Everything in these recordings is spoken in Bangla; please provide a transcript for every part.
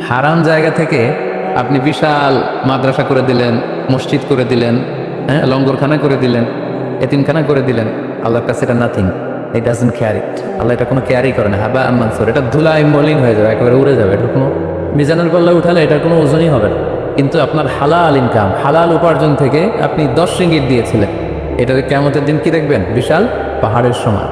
হারাম জায়গা থেকে আপনি বিশাল মাদ্রাসা করে দিলেন, মসজিদ করে দিলেন, হ্যাঁ, লঙ্গরখানা করে দিলেন, এতিমখানা করে দিলেন, আল্লাহর কাছে এটা নাথিং। ইট ডাজন্ট কেয়ার ইট। আল্লাহ এটা কোনো কেয়ারই করে না। হাবা মানসুর, এটা ধুলাই মলিন হয়ে যাবে, একেবারে উড়ে যাবে। এটা কোনো মিজানের পাল্লা উঠালে এটার কোনো ওজনই হবে না। কিন্তু আপনার হালাল ইনকাম, হালাল উপার্জন থেকে আপনি 10 রিঙ্গিট দিয়েছিলেন, এটাকে কিয়ামতের দিন কি দেখবেন? বিশাল পাহাড়ের সমান।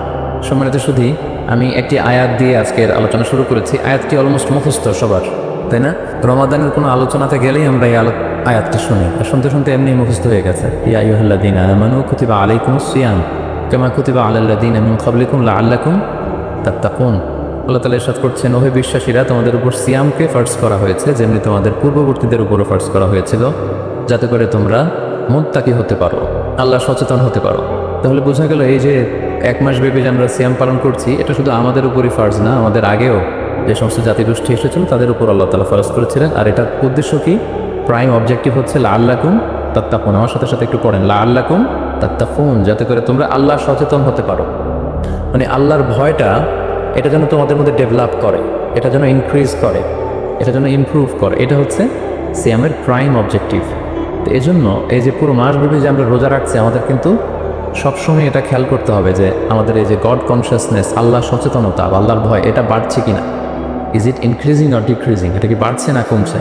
সম্মানিত শুধু আমি একটি আয়াত দিয়ে আজকের আলোচনা শুরু করেছি। আয়াতটি অলমোস্ট মুখস্থ সবার, তাই না? রমাদানের কোনো আলোচনাতে গেলেই আমরা এই আয়াতটা শুনি, আর শুনতে শুনতে এমনি মুখস্থ হয়ে গেছে। ইয়া আইয়ুহাল্লাযীনা আমানু কুতিবা আলাইকুমুস সিয়াম কামা কুতিবা আলাল্লাযীনা মিন ক্বাবলিকুম লাআল্লাকুম তাত্তাকুন। আল্লাহ তাআলা ইরশাদ করছেন, ওহে বিশ্বাসীরা, তোমাদের উপর সিয়ামকে ফার্জ করা হয়েছে যেমনি তোমাদের পূর্ববর্তীদের উপরও ফার্জ করা হয়েছিল, যাতে করে তোমরা মুত্তাকি হতে পারো, আল্লাহ সচেতন হতে পারো। তাহলে বোঝা গেল এই যে 1 মাস ব্যাপী যে আমরা সিয়াম পালন করছি, এটা শুধু আমাদের উপরই ফার্জ না, আমাদের আগেও যে সমস্ত জাতিগোষ্ঠী এসেছিল তাদের উপর আল্লাহ তাআলা ফরজ করেছিলেন। আর এটার উদ্দেশ্য কি? প্রাইম অবজেক্টিভ হচ্ছে লাআল্লাকুম তাত্তাকুন। আমার সাথে সাথে একটু পড়েন, লাআল্লাকুম তাত্তাকুন, যাতে করে তোমরা আল্লাহ সচেতন হতে পারো। মানে আল্লাহর ভয়টা, এটা যেন তোমাদের মধ্যে ডেভেলপ করে, এটা যেন ইনক্রিজ করে, এটা যেন ইমপ্রুভ করে। এটা হচ্ছে সিয়ামের প্রাইম অবজেক্টিভ। তো এই জন্য এই যে পুরো মাসব্যাপী যে আমরা রোজা রাখছি, আমাদের কিন্তু সবসময় এটা খেয়াল করতে হবে যে আমাদের এই যে গড কনসিয়াসনেস, আল্লাহ সচেতনতা, আল্লাহর ভয়, এটা বাড়ছে কিনা। Is it increasing or decreasing? এটা কি বাড়ছে না কমছে?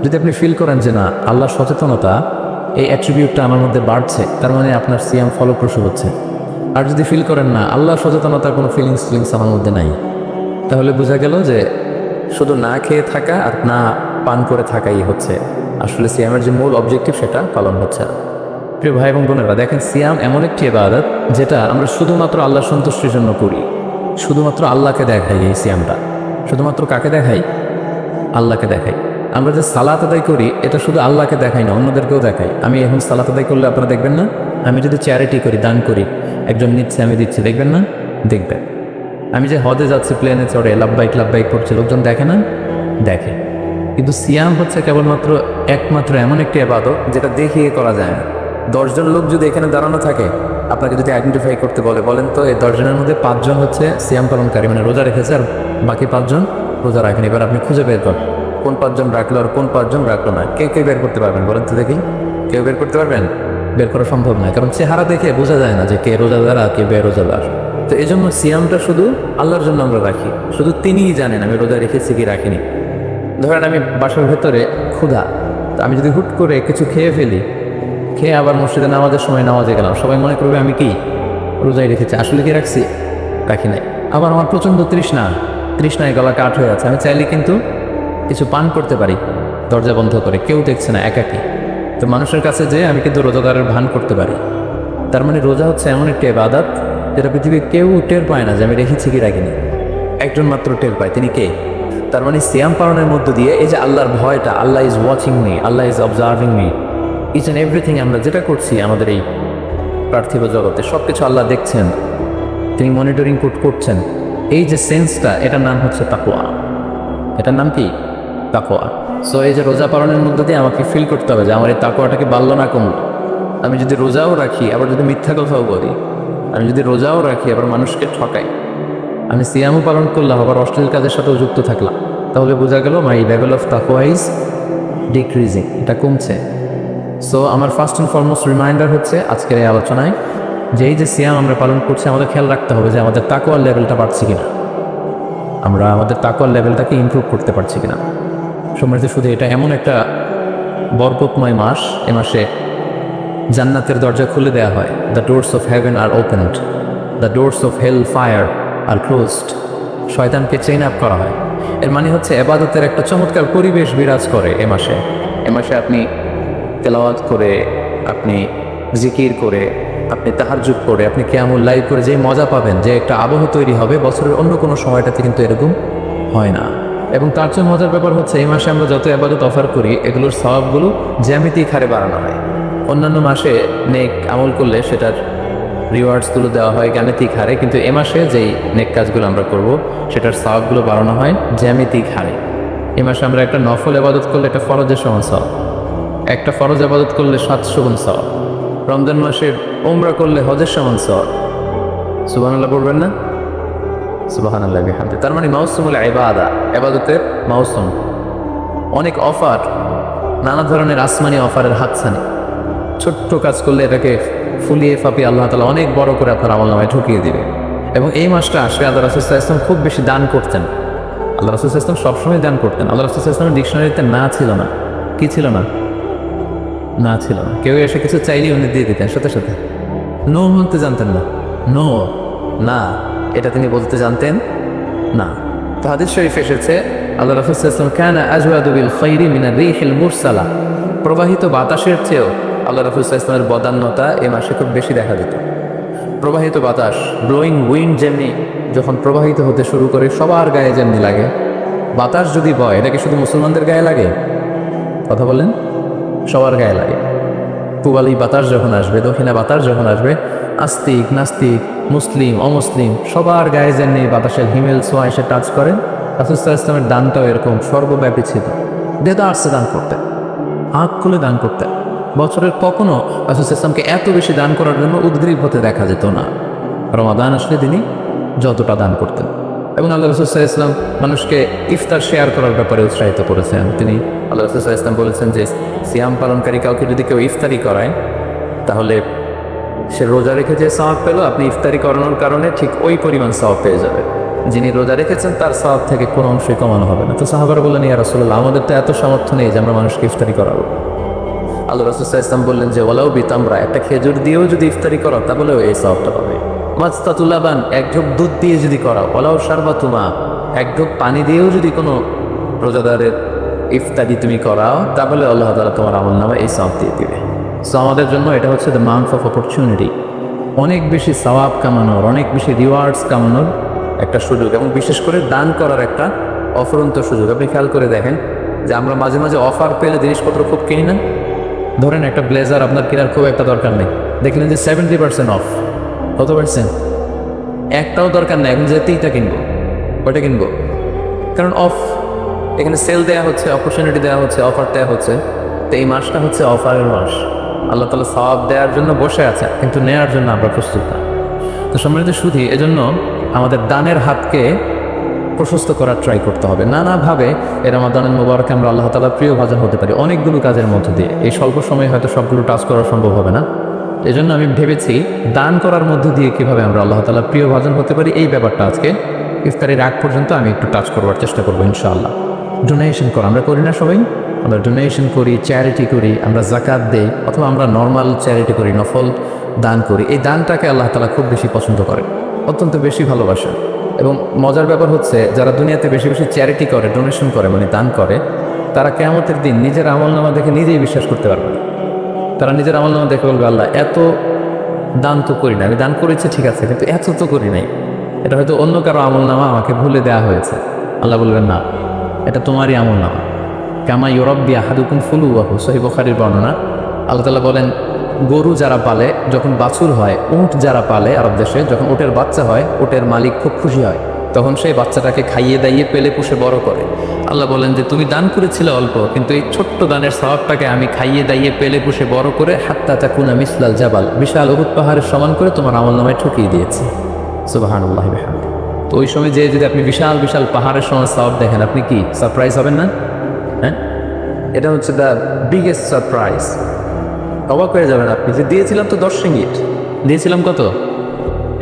যদি আপনি ফিল করেন যে না, আল্লাহ সচেতনতা, এই অ্যাট্রিবিউটটা আমার মধ্যে বাড়ছে, তার মানে আপনার সিয়াম ফলপ্রসূ হচ্ছে। আর যদি ফিল করেন না, আল্লাহ সচেতনতার কোনো ফিলিংস আমার মধ্যে নাই, তাহলে বোঝা গেল যে শুধু না খেয়ে থাকা আর না পান করে থাকাই হচ্ছে আসলে সিয়ামের যে মূল অবজেক্টিভ, সেটা পালন হচ্ছে না। প্রিয় ভাই এবং বোনেরা, দেখেন, সিয়াম এমন একটি ইবাদত যেটা আমরা শুধুমাত্র আল্লাহর সন্তুষ্টির জন্য করি, শুধুমাত্র আল্লাহকে দেখাই। এই সিয়ামটা শুধুমাত্র কাকে দেখাই? আল্লাহকে দেখাই। আমরা যে সালাত আদায় করি, এটা শুধু আল্লাহকে দেখাই না, অন্যদেরকেও দেখাই। আমি এখন সালাত আদায় করলে আপনারা দেখবেন না? আমি যদি চ্যারিটি করি, দান করি, একজন নিচ্ছে, আমি দিচ্ছি, দেখবেন না? দেখবেন। আমি যে হজে যাচ্ছি, প্লেনে চড়ে লাব্বাইক করছে, লোকজন দেখে না? দেখে। কিন্তু সিয়াম হচ্ছে কেবলমাত্র একমাত্র এমন একটি ইবাদত যেটা দেখিয়ে করা যায় না। 10 জন লোক যদি এখানে দাঁড়ানো থাকে, আপনাকে যদি আইডেন্টিফাই করতে বলেন তো এই 10 জনের মধ্যে 5 জন হচ্ছে সিয়াম পালনকারী, মানে রোজা রেখেছে, আর বাকি 5 জন রোজা রাখেন। এবার আপনি খুঁজে বের করেন কোন 5 জন রাখলো আর কোন 5 জন রাখলো না। কে বের করতে পারবেন বলেন তো দেখি? কেউ বের করতে পারবেন? বের করা সম্ভব নয়, কারণ চেহারা দেখে বোঝা যায় না যে কে রোজাদার আর কে বেরোজাদার। তো এই জন্য সিয়ামটা শুধু আল্লাহর জন্য আমরা রাখি, শুধু তিনিই জানেন আমি রোজা রেখেছি কি রাখিনি। ধরেন আমি বাসার ভেতরে ক্ষুধা, তো আমি যদি হুট করে কিছু খেয়ে ফেলি, খেয়ে আবার মসজিদে নামাজের সময় নামাজে গেলাম, সবাই মনে করবে আমি কি রোজাই রেখেছি। আসলে কি রাখছি? রাখি নাই। আবার আমার প্রচণ্ড তৃষ্ণায় গলা কাঠ হয়ে আছে, আমি চাইলে কিন্তু কিছু পান করতে পারি দরজা বন্ধ করে, কেউ দেখছে না, একাকি। তো মানুষের কাছে যে আমি কিন্তু রোজাদারের ভান করতে পারি। তার মানে রোজা হচ্ছে এমন একটি ইবাদত যেটা পৃথিবীর কেউ টের পায় না যে আমি রেখেছি কি রাখিনি। একজন মাত্র টের পায়, তিনি কে? তার মানে সিয়াম পালনের মধ্য দিয়ে এই যে আল্লাহর ভয়টা, Allah is watching me, Allah is observing me, each and everything আমরা যেটা করছি আমাদের এই পার্থিব জগতে, সব কিছু আল্লাহ দেখছেন, তিনি মনিটরিং করছেন। এই যে সেন্সটা, এটার নাম হচ্ছে তাকওয়া। এটার নাম কি? তাকওয়া। সো এই যে রোজা পালনের মধ্য দিয়ে আমাকে ফিল করতে হবে যে আমার এই তাকওয়াটাকে বাড়লো না কমলো। আমি যদি রোজাও রাখি, আবার যদি মিথ্যা কথাও বলি, আমি যদি রোজাও রাখি আবার মানুষকে ঠকাই, আমি সিয়ামও পালন করলাম আবার অশ্লীল কাজের সাথেও যুক্ত থাকলাম, তাহলে বোঝা গেল মাই লেভেল অফ তাকওয়া ইজ ডিক্রিজিং, এটা কমছে। সো আমার ফার্স্ট অ্যান্ড ফরমোস্ট রিমাইন্ডার হচ্ছে আজকের এই আলোচনায় যে এই যে সিয়াম আমরা পালন করছি, আমাদের খেয়াল রাখতে হবে যে আমাদের তাকওয়ার লেভেলটা বাড়ছে কিনা, আমরা আমাদের তাকওয়ার লেভেলটাকে ইমপ্রুভ করতে পারছি কিনা। সম্মানিত শুধু, এটা এমন একটা বরকতময় মাস, এ মাসে জান্নাতের দরজা খুলে দেওয়া হয়। The doors of heaven are opened, the doors of hell fire are closed. শয়তানকে চেইন আপ করা হয়। এর মানে হচ্ছে ইবাদতের একটা চমৎকার পরিবেশ বিরাজ করে এ মাসে। এ মাসে আপনি তেলাওয়াত করে, আপনি জিকির করে, আপনি তাহাজ্জুদ করে, আপনি কিয়ামুল লাইল করে যে মজা পাবেন, যে একটা আবহ তৈরি হবে, বছরের অন্য কোনো সময়টাতে কিন্তু এরকম হয় না। এবং তার চেয়ে মজার ব্যাপার হচ্ছে এই মাসে আমরা যত ইবাদত অফার করি, এগুলোর সওয়াবগুলো জ্যামিতিক হারে বাড়ানো হয়। অন্যান্য মাসে নেক আমল করলে সেটার রিওয়ার্ডসগুলো দেওয়া হয় জ্যামিতিক হারে, কিন্তু এ মাসে যেই নেক কাজগুলো আমরা করব সেটার সওয়াবগুলো বাড়ানো হয় জ্যামিতিক হারে। এ মাসে আমরা একটা নফল ইবাদত করলে একটা ফরজের সমান সওয়াব, একটা ফরজ ইবাদত করলে 700 গুণ সওয়াব, রমজান মাসে উমরা করলে হজের সমান সওয়াব। সুবহানাল্লাহ পড়বেন না? সুবহানাল্লাহ বিহামদি। তার মানে মাউসুমুল ইবাদা, ইবাদতের মৌসুম, অনেক অফার, নানা ধরনের আসমানি অফারের হাতছানি। ছোট্ট কাজ করলে এটাকে ফুলিয়ে ফাঁপিয়ে আল্লাহ তাআলা অনেক বড় করে আপনার আমলনামায় ঢুকিয়ে দিবে। এবং এই মাসটা আসলে আল্লাহ রাসূল সাল্লাল্লাহু আলাইহি ওয়াসাল্লাম খুব বেশি দান করতেন। আল্লাহ রাসূল সাল্লাল্লাহু আলাইহি ওয়াসাল্লাম সবসময় দান করতেন। আল্লাহ রাসূল সাল্লাল্লাহু আলাইহি ওয়াসাল্লামের ডিকশনারিতে না ছিল না। কি ছিল না? না ছিল না। কেউ এসে কিছু চাইলেই উনি দিয়ে দিতেন সাথে সাথে। নো বলতে জানতেন না। নো, না, এটা তিনি বলতে জানতেন না। তো হাদিস শরীফ এসেছে আল্লাহ রাসূল সাল্লাল্লাহু আলাইহি ওয়াসাল্লাম কানা আজওয়াদু বিল খাইরি মিনা রিহিল মুরসালা, প্রবাহিত বাতাসের চেয়েও আল্লাহ রাসূল সাল্লাল্লাহু আলাইহি ওয়াসাল্লামের বদান্যতা এই মাসে খুব বেশি দেখা যেত। প্রবাহিত বাতাস, ব্লোয়িং উইন্ড যেমনি যখন প্রবাহিত হতে শুরু করে সবার গায়ে যেমনি লাগে, বাতাস যদি বয় এটা কি শুধু মুসলমানদের গায়ে লাগে? কথা বলেন, সবার গায়ে লাগে। পূবালি বাতাস যখন আসবে, দক্ষিণা বাতাস যখন আসবে, আস্তিক নাস্তিক মুসলিম অমুসলিম সবার গায়ে যেমনি বাতাসের হিমেল ছোঁয়া এসে টাচ করে, রাসূল সাল্লাল্লাহু আলাইহি ওয়াসাল্লামের দানটাও এরকম সর্বব্যাপী ছিল। দেদারসে দান করতেন, হাত খুলে দান করতেন। বছরের কখনো রাসূল সাল্লাল্লাহু আলাইহি ওয়াসাল্লামকে এত বেশি দান করার জন্য উদ্গ্রীব হতে দেখা যেত না। রমাদান আসলে তিনি যতটা দান করতেন। এবং আল্লাহ রাসূল সাল্লাল্লাহু আলাইহি ওয়াসাল্লাম মানুষকে ইফতার শেয়ার করার ব্যাপারে উৎসাহিত করেছেন। তিনি আল্লাহ রাসূল সাল্লাল্লাহু আলাইহি ওয়াসাল্লাম বলেছেন যে সিয়াম পালনকারী কাউকে যদি কেউ ইফতারি করায় তাহলে সে রোজা রেখে যে সওয়াব পেল, আপনি ইফতারি করানোর কারণে ঠিক ওই পরিমাণ সওয়াব পেয়ে যাবে। যিনি রোজা রেখেছেন তার সওয়াব থেকে কোনো অংশই কমানো হবে না। তো সাহাবারা বললেন, ইয়া রাসূলুল্লাহ, আমাদের তো এত সামর্থ্য নেই যে আমরা মানুষকে ইফতারি করাবো। আল্লাহ রাসূল সাল্লাল্লাহু আলাইহি ওয়াসাল্লাম বললেন যে ওয়ালাউ বিতামরা, একটা খেজুর দিয়েও যদি ইফতারি করাও তাহলেও এই সওয়াবটা পাবে। মাসতাতুল লাবান, এক ঢোক দুধ দিয়ে যদি করাও, ওয়ালাউ শারবাতুমা, এক ঢোক পানি দিয়েও যদি কোনো রোজাদারের ইফতারি তুমি করাও তাহলে আল্লাহ তাআলা তোমার আমলনামায় এই সওয়াব দিয়ে দিবে। সো আমাদের জন্য এটা হচ্ছে দ্য মান্থ অফ অপরচুনিটি, অনেক বেশি সওয়াব কামানোর, অনেক বেশি রিওয়ার্ডস কামানোর একটা সুযোগ, এবং বিশেষ করে দান করার একটা অফুরন্ত সুযোগ। আপনি খেয়াল করে দেখেন যে আমরা মাঝে মাঝে অফার পেলে জিনিসপত্র খুব কিনি না। ধরেন একটা ব্লেজার আপনার কেনার খুব একটা দরকার নেই, দেখলেন যে 70% অফ। কত পার্সেন্ট? একটাও দরকার নেই, এখন যেতেইটা কিনবো, ওইটা কিনবো, কারণ অফ। এখানে সেল দেওয়া হচ্ছে, অপরচুনিটি দেওয়া হচ্ছে, অফার দেওয়া হচ্ছে। তো এই মাসটা হচ্ছে অফারের মাস। আল্লাহ তাআলা সওয়াব দেওয়ার জন্য বসে আছে, কিন্তু নেওয়ার জন্য আমরা প্রস্তুত না। তো সম্মানিত শুধু এজন্য আমাদের দানের হাতকে প্রশস্ত করার ট্রাই করতে হবে। নানাভাবে এই রমাদানের মুবারকে আমরা আল্লাহ তাআলার প্রিয় ভাজন হতে পারি অনেকগুলো কাজের মধ্য দিয়ে। এই স্বল্প সময়ে হয়তো সবগুলো টাচ করা সম্ভব হবে না, এজন্য আমি ভেবেছি দান করার মধ্য দিয়ে কীভাবে আমরা আল্লাহ তাআলার প্রিয় ভাজন হতে পারি এই ব্যাপারটা আজকে ইফতারির আগ পর্যন্ত আমি একটু টাচ করবার চেষ্টা করবো ইনশাআল্লাহ। ডোনেশন করা আমরা করি না সবাই? আমরা ডোনেশন করি, চ্যারিটি করি, আমরা যাকাত দেই, অথবা আমরা নর্মাল চ্যারিটি করি, নফল দান করি। এই দানটাকে আল্লাহ তাআলা খুব বেশি পছন্দ করে, অত্যন্ত বেশি ভালোবাসেন। এবং মজার ব্যাপার হচ্ছে যারা দুনিয়াতে বেশি বেশি চ্যারিটি করে, ডোনেশন করে, মানে দান করে, তারা কিয়ামতের দিন নিজের আমলনামা দেখে নিজেই বিশ্বাস করতে পারবে না। তারা নিজের আমলনামা দেখে বলবে, আল্লাহ এত দান তো করি না, আমি দান করেছি ঠিক আছে, কিন্তু এত তো করি নাই, এটা হয়তো অন্য কারো আমলনামা আমাকে ভুলে দেওয়া হয়েছে। আল্লাহ বলবেন, না, এটা তোমারই আমলনামা। কামা ইউরাব্বি আহাদুকুম ফুলুয়াহু, সহিহ বুখারীর বর্ণনা। আল্লাহ তাআলা বলেন, গরু যারা পালে, যখন বাছুর হয়, উট যারা পালে আরব দেশে, যখন উটের বাচ্চা হয়, উটের মালিক খুব খুশি হয়, তখন সেই বাচ্চাটাকে খাইয়ে দাইয়ে পেলে পুষে বড় করে। আল্লাহ বলেন যে তুমি দান করেছিলে অল্প, কিন্তু এই ছোট্ট দানের সওয়াবটাকে আমি খাইয়ে দাইয়ে পেলে পুষে বড় করে হাত্তা তাকুনা মিসলাল জাবাল, বিশাল উহুদ পাহাড়ের সমান করে তোমার আমলনামায় ঠুকিয়ে দিয়েছি। সুবহানাল্লাহি ওয়া বিহামদিহি। তো ওই সময় যে যদি আপনি বিশাল বিশাল পাহাড়ের সমান সওয়াব দেখেন, আপনি কি সারপ্রাইজ হবেন না? হ্যাঁ, এটা হচ্ছে দ্য বিগেস্ট সারপ্রাইজ। অবাক হয়ে যাবেন আপনি যে দিয়েছিলাম তো 10 রিঙ্গিট, দিয়েছিলাম কত,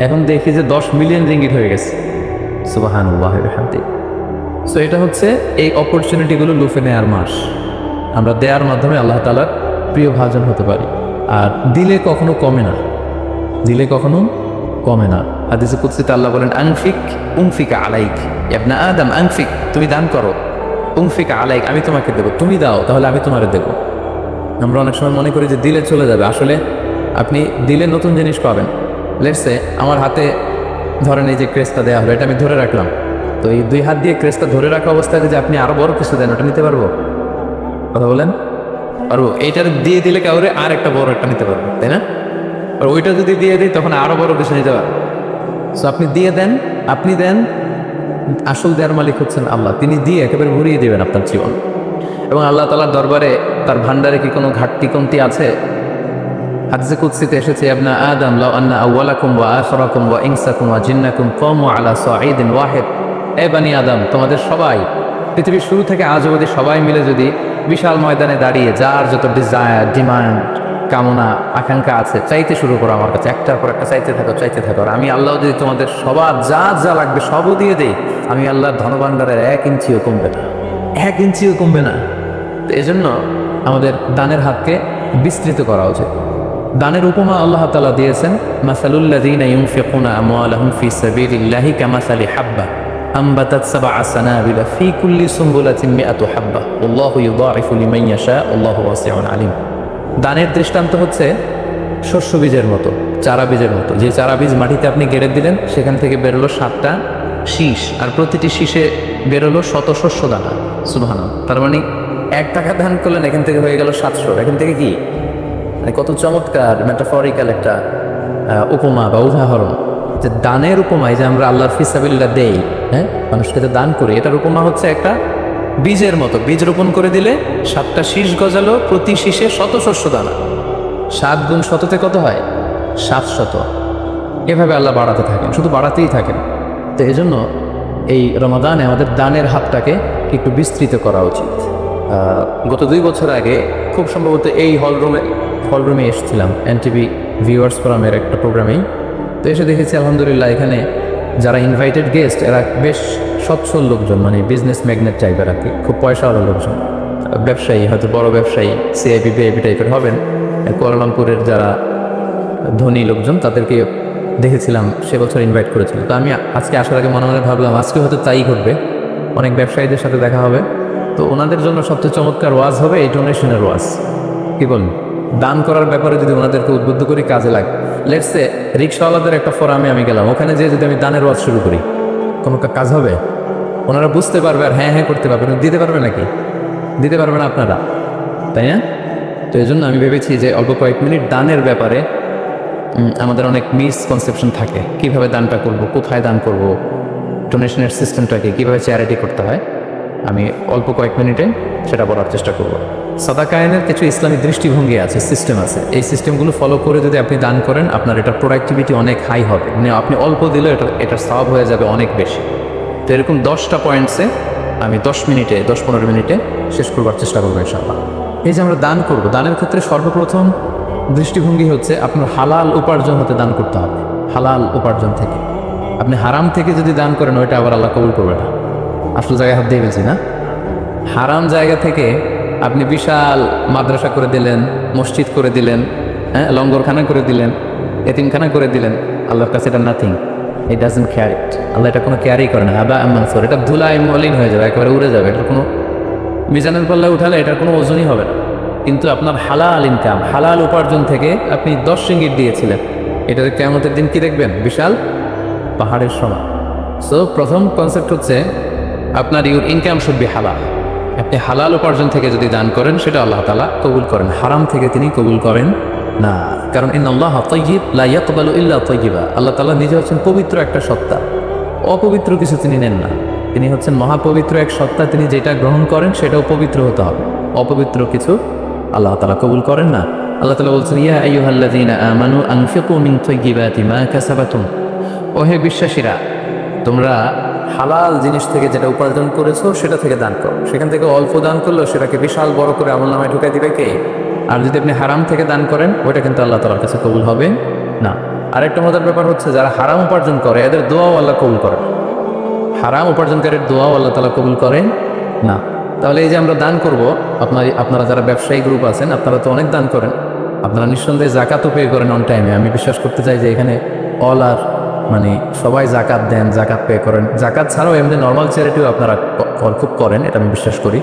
এখন দেখি যে 10 মিলিয়ন রিঙ্গিট হয়ে গেছে। সুবহানাল্লাহি ওয়া বিহামদিহি। সো এটা হচ্ছে এই অপরচুনিটিগুলো লুফে নেওয়ার মাস। আমরা দেওয়ার মাধ্যমে আল্লাহ তাআলার প্রিয় ভাজন হতে পারি। আর দিলে কখনো কমে না, দিলে কখনো কমে না। হাদিসে কুদসিতে আল্লাহ বলেন, আনফিক উনফিকা আলাইক, ইবনা আদম আনফিক, তুমি দান করো, উনফিকা আলাইক, আমি তোমাকে দেবো, তুমি দাও তাহলে আমি তোমারে দেবো। আমরা অনেক সময় মনে করি যে দিলে চলে যাবে, আসলে আপনি দিলে নতুন জিনিস পাবেন। লেটসে আমার হাতে ধরেন এই যে ক্রেসটা দেওয়া হলো, এটা আমি ধরে রাখলাম, তো এই 2 হাত দিয়ে ক্রেসটা ধরে রাখা অবস্থায় যদি আপনি আরো বড় কিছু দেন, ওটা নিতে পারবো? কথা বলেন, পারবো? এইটার দিয়ে দিলে কাউরে আর একটা বড় একটা নিতে পারবো, তাই না? আর ওইটা যদি দিয়ে দিই তখন আরো বড় কিছু নিতে পারবো। সো আপনি দিয়ে দেন, আপনি দেন, আসল দেওয়ার মালিক হচ্ছেন আল্লাহ। তিনি দিয়ে একেবারে ভরিয়ে দেবেন আপনার জীবন। এবং আল্লাহ তাআলার দরবারে তার ভান্ডারে কি কোনো ঘাটতি কমতি আছে? হাদিসে কুদসিতে এসেছে, ইবনা আদম লাউ আন্না আউওয়ালাকুম ওয়া আখিরাকুম ওয়া ইনসাকুম ওয়া জিন্নাকুম কামু আলা সাঈদিন ওয়াহিদ, এ বানি আদম, তোমাদের সবাই পৃথিবীর শুরু থেকে আজ অবধি সবাই মিলে যদি বিশাল ময়দানে দাঁড়িয়ে যার যত ডিজায়ার, ডিমান্ড, কামনা, আকাঙ্ক্ষা আছে চাইতে শুরু করো আমার কাছে, একটার পর একটা চাইতে থাকো, চাইতে থাকো। আর আমি আল্লাহ যদি তোমাদের সবার যা যা লাগবে সবও দিয়ে দেই, আমি আল্লাহর ধনভাণ্ডারের 1 ইঞ্চিও কমবে না, 1 ইঞ্চিও কমবে না। তো এই জন্য আমাদের দানের হাতকে বিস্তৃত করা উচিত। দানের উপমা আল্লাহ তাআলা দিয়েছেন, মাসালুল্লাযীনা ইউনফিকুনা আমওয়ালাহুম ফি সাবিলিল্লাহি কামাসালি হাব্বা আম্বাতাত সাবআ সানাবিলা ফি কুল্লি সুমবুলাতিন মিআতু হাব্বা আল্লাহু ইউযাইফু লিমান ইয়াশা আল্লাহু ওয়াসিউন আলিম। দানের দৃষ্টান্ত হচ্ছে শস্য বীজের মতো, চারা বীজের মতো। যে চারা বীজ মাটিতে আপনি গেড়ে দিলেন, সেখান থেকে বেরোলো 7টা শীষ, আর প্রতিটি শীষে বেরোলো শত শস্য দানা। সুবহানাল্লাহ। তার মানে 1 টাকা দান করলেন, এখান থেকে হয়ে গেল 700। এখান থেকে কি মানে কত চমৎকার মেটাফরিক্যাল একটা উপমা বা উদাহরণ, যে দানের উপমায় যে আমরা আল্লাহর ফিসাবিল্লাহ দেই, হ্যাঁ, মানুষকে যে দান করি, এটার উপমা হচ্ছে একটা বীজের মতো। বীজ রোপণ করে দিলে 7টা শীষ গজালো, প্রতি শীষে শত শস্য দানা। 7 গুণ শততে কত হয়? 700। এভাবে আল্লাহ বাড়াতে থাকেন, শুধু বাড়াতেই থাকেন। তো এই জন্য এই রমাদানে আমাদের দানের হাতটাকে একটু বিস্তৃত করা উচিত। গত 2 বছর আগে খুব সম্ভবত এই হলরুমে এসেছিলাম, এনটিভি ভিউয়ার্স ফোরামের একটা প্রোগ্রামেই। তো এসে দেখেছি আলহামদুলিল্লাহ এখানে যারা ইনভাইটেড গেস্ট এরা বেশ সচ্ছল লোকজন, মানে বিজনেস ম্যাগনেট টাইপের আর কি, খুব পয়সাওয়ালা লোকজন, ব্যবসায়ী, হয়তো বড় ব্যবসায়ী, সিআইবি বিআইবি টাইপের হবেন। কুয়ালালামপুরের যারা ধনী লোকজন তাদেরকে দেখেছিলাম সে বছর ইনভাইট করেছিল। তো আমি আজকে আসার আগে মনে মনে ভাবলাম আজকে হয়তো তাই ঘটবে, অনেক ব্যবসায়ীদের সাথে দেখা হবে। তো ওনাদের জন্য সবচেয়ে চমৎকার ওয়াজ হবে এই ডোনেশনের ওয়াজ। কি বলুন, দান করার ব্যাপারে যদি ওনাদেরকে উদ্বুদ্ধ করি কাজে লাগে। লেটসে রিক্সাওয়ালাদের একটা ফোরামে আমি গেলাম, ওখানে যেয়ে যদি আমি দানের ওয়াজ শুরু করি, কোনো কাজ হবে? ওনারা বুঝতে পারবে আর হ্যাঁ হ্যাঁ করতে পারবে, দিতে পারবে নাকি? দিতে পারবে না আপনারা, তাই না? তো এই জন্য আমি ভেবেছি যে অল্প কয়েক মিনিট দানের ব্যাপারে আমাদের অনেক মিসকনসেপশন থাকে। কিভাবে দানটা করব, কোথায় দান করব, ডোনেশনের সিস্টেমটাকে কীভাবে চ্যারিটি করতে হয়, আমি অল্প কয়েক মিনিটে সেটা বলার চেষ্টা করব। সাদাকায়েনের কিছু ইসলামী দৃষ্টিভঙ্গি আছে, সিস্টেম আছে। এই সিস্টেমগুলো ফলো করে যদি আপনি দান করেন, আপনার এটার প্রোডাক্টিভিটি অনেক হাই হবে। মানে আপনি অল্প দিলেও এটার সওয়াব হয়ে যাবে অনেক বেশি। তো এরকম 10টা পয়েন্টসে আমি 10-15 মিনিটে শেষ করবার চেষ্টা করবো ইনশাআল্লাহ। এই যে আমরা দান করব, দানের ক্ষেত্রে সর্বপ্রথম দৃষ্টিভঙ্গি হচ্ছে আপনার হালাল উপার্জন হতে দান করতে হবে। হালাল উপার্জন থেকে। আপনি হারাম থেকে যদি দান করেন, ওইটা আবার আল্লাহ কবুল করবে না। আসল জায়গায় হাত দিয়ে ফেলছি না? হারাম জায়গা থেকে আপনি বিশাল মাদ্রাসা করে দিলেন, মসজিদ করে দিলেন, হ্যাঁ, লঙ্গরখানা করে দিলেন, এতিমখানা করে দিলেন, আল্লাহর কাছে এটা nothing. It doesn't carry it. Allah এটা কোনো ক্যারি করে না। আবা মানসুর, এটা ধুলায় মলিন হয়ে যাবে, একেবারে উড়ে যাবে। এটা কোনো মিজানের পাল্লায় উঠালে এটার কোনো ওজনই হবে না। কিন্তু আপনার হালাল ইনকাম, হালাল উপার্জন থেকে আপনি 10 রিঙ্গিট দিয়েছিলেন, এটাতে কিয়ামতের দিন কি দেখবেন? বিশাল পাহাড়ের সমান। সো প্রথম কনসেপ্ট হচ্ছে আপনার ইউর ইনকাম শুড বি হালাল। আপনি হালাল উপার্জন থেকে যদি দান করেন, সেটা আল্লাহ তাআলা কবুল করেন। হারাম থেকে তিনি কবুল করেন না, কারণ ইন্নাল্লাহা তাইয়্যিব লা ইয়াকবালু ইল্লা তাইয়্যিবা। আল্লাহ তাআলা নিজে হচ্ছেন পবিত্র একটা সত্তা, অপবিত্র কিছু তিনি নেন না। তিনি হচ্ছেন মহাপবিত্র এক সত্তা, তিনি যেটা গ্রহণ করেন সেটাও পবিত্র হতে হবে। অপবিত্র কিছু আল্লাহ তাআলা কবুল করেন না। আল্লাহ তাআলা বলছেন, ইয়া আইয়ুহাল্লাযীনা আমানু আনফিকু মিন তাইয়্যিবাতি মা কাসাবাতুম। ওহে বিশ্বাসীরা, তোমরা হালাল জিনিস থেকে যেটা উপার্জন করেছো সেটা থেকে দান করো। সেখান থেকে অল্প দান করলেও সেটাকে বিশাল বড় করে আমলনামায় ঢুকাই দিবে কে? আর যদি আপনি হারাম থেকে দান করেন, ওইটা কিন্তু আল্লাহ তাআলার কাছে কবুল হবে না। আরেকটা মজার ব্যাপার হচ্ছে, যারা হারাম উপার্জন করে এদের দোয়াও আল্লাহ কবুল করেন। হারাম উপার্জনকারীর দোয়াও আল্লাহ তাআলা কবুল করেন না। তাহলে এই যে আমরা দান করব, আপনারা যারা ব্যবসায়ী গ্রুপ আছেন, আপনারা তো অনেক দান করেন, আপনারা নিঃসন্দেহে জাকাতও পে করেন অন টাইমে। আমি বিশ্বাস করতে চাই যে এখানে অল আর মানে সবাই জাকাত দেন, জাকাত পে করেন। জাকাত ছাড়াও এমনি নর্মাল চ্যারিটিও আপনারা খুব করেন, এটা আমি বিশ্বাস করি।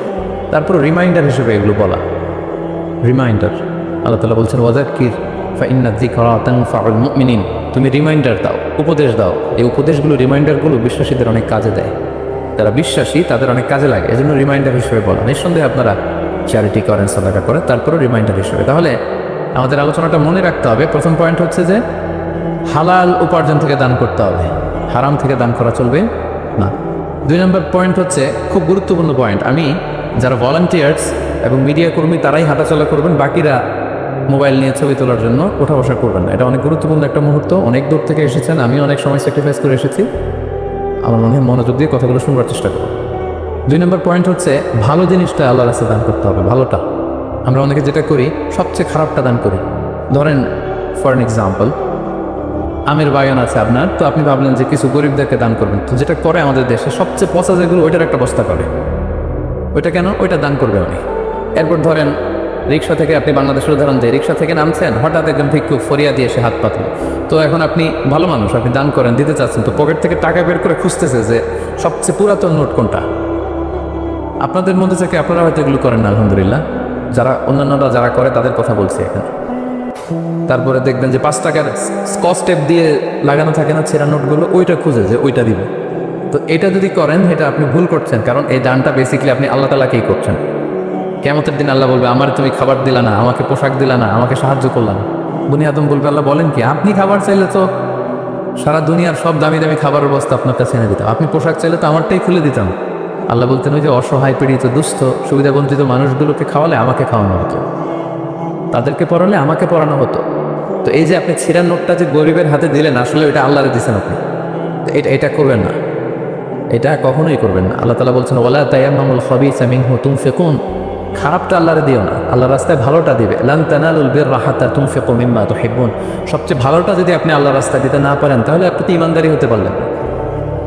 তারপর রিমাইন্ডার হিসেবে এগুলো বলা, রিমাইন্ডার। আল্লাহ তাআলা বলছেন, ওয়াযাক্কির ফাইন্না যিকরা তানফাউল মুমিনিন। তুমি রিমাইন্ডার দাও, উপদেশ দাও। এই উপদেশগুলো, রিমাইন্ডারগুলো বিশ্বাসীদের অনেক কাজে দেয়। যারা বিশ্বাসী তাদের অনেক কাজে লাগে, এজন্য রিমাইন্ডার হিসেবে বলা। নিঃসন্দেহে আপনারা চ্যারিটি করেন, সাদাকা করেন, তারপরে রিমাইন্ডার হিসেবে। তাহলে আমাদের আলোচনাটা মনে রাখতে হবে, প্রথম পয়েন্ট হচ্ছে যে হালাল উপার্জন থেকে দান করতে হবে, হারাম থেকে দান করা চলবে না। 2 নম্বর পয়েন্ট হচ্ছে খুব গুরুত্বপূর্ণ পয়েন্ট। আমি যারা ভলান্টিয়ার্স এবং মিডিয়া কর্মী তারাই হাঁটাচলা করবেন, বাকিরা মোবাইল নিয়ে ছবি তোলার জন্য ওঠা বসা করবেন না। এটা অনেক গুরুত্বপূর্ণ একটা মুহূর্ত। অনেক দূর থেকে এসেছেন, আমি অনেক সময় স্যাক্রিফাইস করে এসেছি। আমার মনে হয় মনোযোগ দিয়ে কথাগুলো শুনবার চেষ্টা করুন। 2 নম্বর পয়েন্ট হচ্ছে ভালো জিনিসটা আল্লাহর রাস্তায় দান করতে হবে, ভালোটা। আমরা অনেকে যেটা করি সবচেয়ে খারাপটা দান করি। ধরেন ফর এন এক্সাম্পল, আমের বাগান আছে আপনার, তো আপনি ভাবলেন যে কিছু গরিবদেরকে দান করবেন, তো যেটা করে আমাদের দেশে সবচেয়ে পচা যেগুলো ওইটার একটা বস্তা করে, ওইটা কেন, ওইটা দান করবে উনি। এরপর ধরেন রিক্সা থেকে, আপনি বাংলাদেশের উদাহরণ দিয়ে, রিক্সা থেকে নামছেন, হঠাৎ একজন ভিক্ষুক ফরিয়া দিয়ে এসে হাত পাতল, তো এখন আপনি ভালো মানুষ, আপনি দান করেন, দিতে চাচ্ছেন, তো পকেট থেকে টাকা বের করে খুঁজতেছে যে সবচেয়ে পুরাতন নোট কোনটা। আপনাদের মধ্যে থেকে আপনারা হয়তো এগুলো করেন না, আলহামদুলিল্লাহ, যারা অন্যান্যরা যারা করে তাদের কথা বলছি এখানে। তারপরে দেখবেন যে 5 টাকার স্কচ টেপ দিয়ে লাগানো থাকে না ছেঁড়া নোটগুলো, ওইটা খুঁজে যে ওইটা দিবে। তো এটা যদি করেন এটা আপনি ভুল করছেন, কারণ এই দানটা বেসিক্যালি আপনি আল্লাহ তাআলাকেই করছেন। কিয়ামতের দিন আল্লাহ বলবে, আমার তুমি খাবার দিলা না, আমাকে পোশাক দিলা না, আমাকে সাহায্য করলা না। বনি আদম বলবে, আল্লাহ বলেন কি, আপনি খাবার চাইলে তো সারা দুনিয়ার সব দামি দামি খাবারের বস্তা আপনার কাছে এনে দিতাম, আপনি পোশাক চাইলে তো আমারটাই খুলে দিতাম। আল্লাহ বলতেন, ওই যে অসহায় পীড়িত দুস্থ সুবিধাবঞ্চিত মানুষগুলোকে খাওয়ালে আমাকে খাওয়ানো হতো, তাদেরকে পড়ালে আমাকে পড়ানো হতো। তো এই যে আপনি ছিঁড়ার নোটটা যে গরিবের হাতে দিলেন, আসলে এটা আল্লাহরে দিচ্ছেন আপনি, এটা করবেন না, এটা কখনোই করবেন না। আল্লাহ তাআলা বলছেন, ওয়ালা তায়াম্মামুল খাবিসা মিনহু তুনফিকুন, খারাপটা আল্লাহরে দিও না, আল্লাহর রাস্তায় ভালোটা দিবে। লান তানালুল বিররা হাত্তা তুনফিকু মিম্মা তুহিব্বুন, সবচেয়ে ভালোটা যদি আপনি আল্লাহর রাস্তায় দিতে না পারেন, তাহলে আপনি তো ঈমানদারি হতে পারলেন না।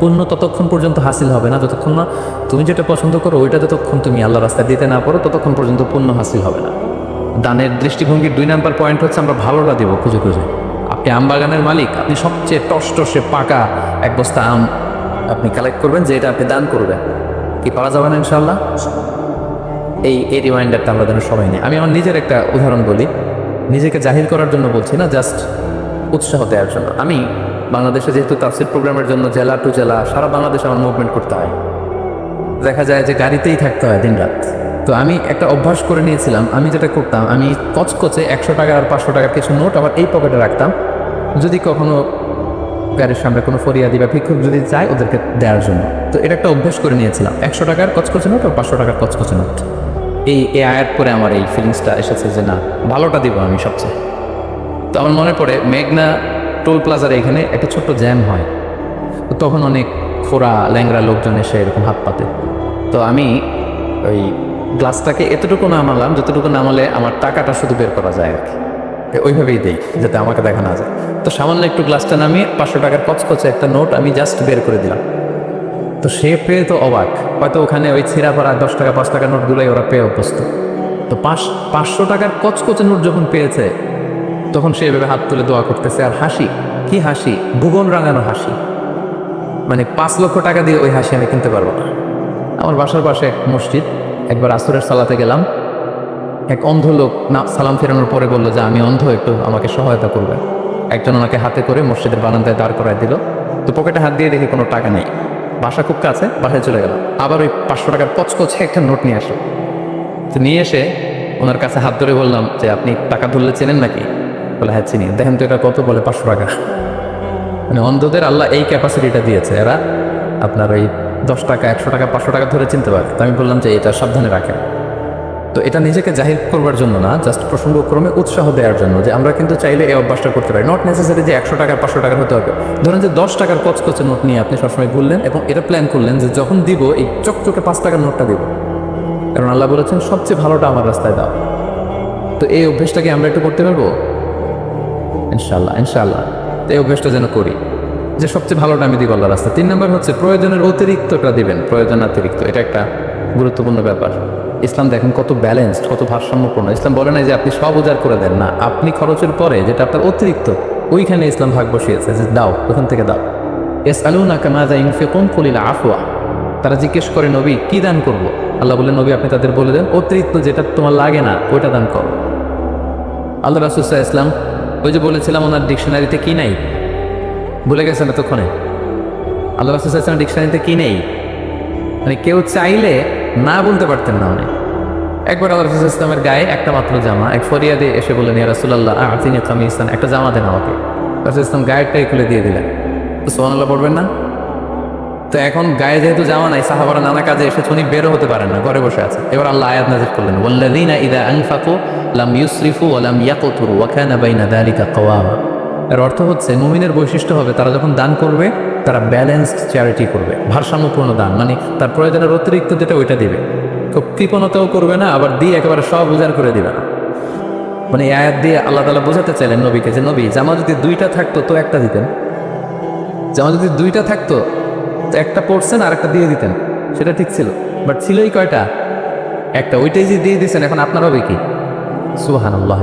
পুণ্য ততক্ষণ পর্যন্ত হাসিল হবে না যতক্ষণ না তুমি যেটা পছন্দ করো ওইটা যতক্ষণ তুমি আল্লাহর রাস্তায় দিতে না পারো, ততক্ষণ পর্যন্ত পুণ্য হাসিল হবে না। দানের দৃষ্টিভঙ্গির 2 নম্বর পয়েন্ট হচ্ছে আমরা ভালোটা দিব খুঁজে খুঁজে। আপনি আম বাগানের মালিক, আপনি সবচেয়ে টসটসে পাকা এক বস্তা আম আপনি কালেক্ট করবেন, যে এটা আপনি দান করবেন। কি পারা যাবে না ইনশাআল্লাহ? এই রিমাইন্ডারটা আমরা যেন সবাই নিই। আমি আমার নিজের একটা উদাহরণ বলি, নিজেকে জাহির করার জন্য বলছি না, জাস্ট উৎসাহ দেওয়ার জন্য। আমি বাংলাদেশে যেহেতু তাফসীর প্রোগ্রামের জন্য জেলা টু জেলা সারা বাংলাদেশে আমার মুভমেন্ট করতে হয়, দেখা যায় যে গাড়িতেই থাকতে হয় দিন রাত। তো আমি একটা অভ্যাস করে নিয়েছিলাম, আমি যেটা করতাম, আমি কচকচে 100 টাকা আর 500 টাকার কিছু নোট আবার এই পকেটে রাখতাম, যদি কখনো গাড়ির সামনে কোনো ফরিয়াদি বা ভিক্ষুক যদি চায় ওদেরকে দেওয়ার জন্য। তো এটা একটা অভ্যাস করে নিয়েছিলাম, 100 টাকার কচকচে নোট আর 500 টাকার কচকচে নোট। এই আয়াত পরে আমার এই ফিলিংসটা এসেছে যে না, ভালোটা দিব আমি সবচেয়ে। তো আমার মনে পড়ে মেঘনা টোল প্লাজার এখানে একটা ছোট্ট জ্যাম হয়, তো তখন অনেক খোরা ল্যাংরা লোকজন এসে এরকম হাত পাতে। তো আমি ওই গ্লাসটাকে এতটুকু নামালাম যতটুকু নামালে আমার টাকাটা শুধু বের করা যায় আর কি, ওইভাবেই দেই যাতে আমাকে দেখা না যায়। তো সামান্য একটু গ্লাসটা নামিয়ে 500 টাকার কচকচে একটা নোট আমি জাস্ট বের করে দিলাম। তো সে পেয়ে তো অবাক, হয়তো ওখানে ওই ছিঁড়া পড়া 10 টাকা 5 টাকার নোটগুলোই ওরা পেয়ে অভ্যস্ত। তো 500 টাকার কচকচে নোট যখন পেয়েছে, তখন সে এভাবে হাত তুলে দোয়া করতেছে, আর হাসি, কি হাসি, ভুবন রাঙানো হাসি, মানে 5 লক্ষ টাকা দিয়ে ওই হাসি আমি কিনতে পারবো না। আমার বাসার পাশে এক মসজিদ, একবার আসরের সালাতে গেলাম, এক অন্ধ লোক না সালাম ফেরানোর পরে বললো যে আমি অন্ধ, একটু আমাকে সহায়তা করবে। একজন ওনাকে হাতে করে মসজিদের বারান্দায় দাঁড় করায় দিল। তো পকেটে হাত দিয়ে দেখি কোনো টাকা নেই, বাসা খুব কাছে, বাসায় চলে গেলাম। আবার ওই 500 টাকার কচকচে একটা নোট নিয়ে আসলো। তো নিয়ে এসে ওনার কাছে হাত ধরে বললাম যে আপনি টাকা ধরলে চেনেন নাকি? বলে হ্যাঁ চিনি। দেখেন তো এটা কত? বলে 500 টাকা। মানে অন্ধদের আল্লাহ এই ক্যাপাসিটিটা দিয়েছে, এরা আপনার ওই 10 টাকা 100 টাকা 500 টাকা ধরে চিনতে পারে। তো আমি বললাম যে এটা সাবধানে রাখেন। তো এটা নিজেকে জাহির করবার জন্য না, জাস্ট প্রসঙ্গক্রমে উৎসাহ দেওয়ার জন্য যে আমরা কিন্তু চাইলে এই অভ্যাসটা করতে পারি। নট নেসেসারি যে 100 টাকা 500 টাকার হতে হবে। ধরেন যে 10 টাকার কচকচে নোট নিয়ে আপনি সবসময় ঘুরলেন এবং এটা প্ল্যান করলেন যে যখন দিব এই চকচকে 5 টাকার নোটটা দিব, কারণ আল্লাহ বলেছেন সবচেয়ে ভালোটা আমার রাস্তায় দাও। তো এই অভ্যেসটাকে আমরা একটু করতে পারবো ইনশাল্লাহ, ইনশাল্লাহ। তো এই অভ্যেসটা যেন করি যে সবচেয়ে ভালোটা আমি দিব আল্লাহ রাস্তা। 3 নম্বর হচ্ছে প্রয়োজনের অতিরিক্তটা দিবেন, প্রয়োজন অতিরিক্ত, এটা একটা গুরুত্বপূর্ণ ব্যাপার। ইসলাম দেখেন কত ব্যালেন্সড, কত ভারসাম্যপূর্ণ। ইসলাম বলে না যে আপনি সব উজাড় করে দেন, না, আপনি খরচের পরে যেটা আপনার অতিরিক্ত ওইখানে ইসলাম ভাগ বসিয়েছে যে দাও, ওখান থেকে দাও। ইয়াসআলুনাকা মাযা ইউনফিকুন কুলিল আফওয়া, তারা জিজ্ঞেস করে নবী কি দান করব? আল্লাহ বলে নবী আপনি তাদের বলে দেন অতিরিক্ত যেটা তোমার লাগে না ওইটা দান করো। আল্লাহ রাসূল সাল্লাল্লাহু আলাইহি ওয়াসাল্লাম, ওই যে বলেছিলাম ওনার ডিকশনারিতে কি নাই, ভুলে গেছেন এতক্ষণে? আল্লাহ রাসূল সাল্লাল্লাহু আলাইহি ওয়াসাল্লাম ডিকশনারিতে কি নেই, মানে কেউ চাইলে না বলতে পারতেন না উনি। একবার আল্লাহ রাসূল সাল্লাল্লাহু আলাইহি ওয়াসাল্লামের গায়ে একটা মাত্র জামা, এক ফরিয়াদি এসে বললেন ইয়া রাসূলুল্লাহ আ'তিনি কামিসান, একটা জামা দেন আমাকে। রাসূল সাল্লাল্লাহু আলাইহি ওয়াসাল্লাম গায়েরটাই খুলে দিয়ে দিলেন। তো সুবহানাল্লাহ পড়বেন না? তো এখন গায়ে যেহেতু জামা নাই, সাহাবারা নানা কাজে এসেছে, উনি বেরো হতে পারেন না, ঘরে বসে আছে। এবার আল্লাহ আয়াত নাযিল করলেন ওয়াল্লাযীনা ইযা আনফাকু লাম ইউসরিফু ওয়া লাম ইয়াকতুরু ওয়া কানা বাইনা যালিকা কাওয়ামা। এর অর্থ হচ্ছে মুমিনের বৈশিষ্ট্য হবে তারা যখন দান করবে তারা ব্যালেন্সড চ্যারিটি করবে, ভারসাম্যপূর্ণ দান, মানে তার প্রয়োজনের অতিরিক্ত যেটা ওইটা দিবে, খুব কৃপণতাও করবে না, আবার দিয়ে একেবারে সব উজাড় করে দিবে না। মানে এই আয়াত দিয়ে আল্লাহ তাআলা বোঝাতে চাইলেন নবীকে যে নবী, জামা যদি দুইটা থাকতো তো একটা দিতেন, জামা যদি দুইটা থাকতো তো একটা পরছেন আর একটা দিয়ে দিতেন, সেটা ঠিক ছিল। বাট ছিলই কয়টা? একটা। ওইটাই যে দিয়ে দিয়েছেন, এখন আপনার হবে কি? সুবহানাল্লাহ।